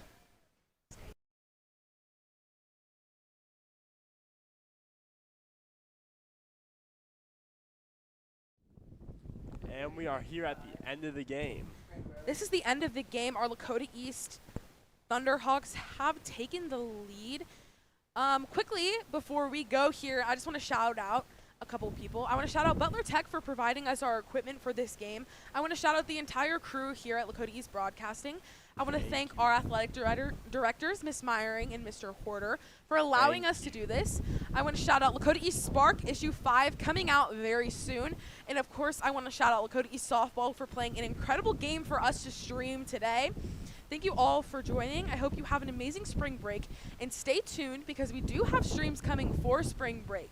And we are here at the end of the game.
This is the end of the game. Our Lakota East Thunderhawks have taken the lead. Quickly, before we go here, I just want to shout out a couple of people. I want to shout out Butler Tech for providing us our equipment for this game. I want to shout out the entire crew here at Lakota East Broadcasting. I want to thank our athletic directors, Miss Meyering and Mr. Horter, for allowing us to do this. I want to shout out Lakota East Spark, issue 5, coming out very soon. And of course, I want to shout out Lakota East Softball for playing an incredible game for us to stream today. Thank you all for joining. I hope you have an amazing spring break. And stay tuned because we do have streams coming for spring break.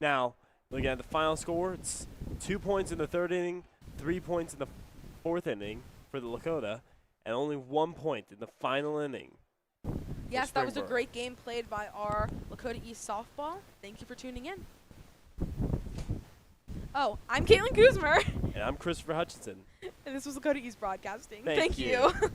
Now, looking at the final score, it's 2 points in the 3rd inning, 3 points in the 4th inning for the Lakota, and only 1 point in the final inning.
Yes, that was a
Springboro.
great game played by our Lakota East softball. Thank you for tuning in. Oh, I'm Caitlin Kuzmer,
And I'm Christopher Hutchinson.
and this was Lakota East Broadcasting.
Thank
you.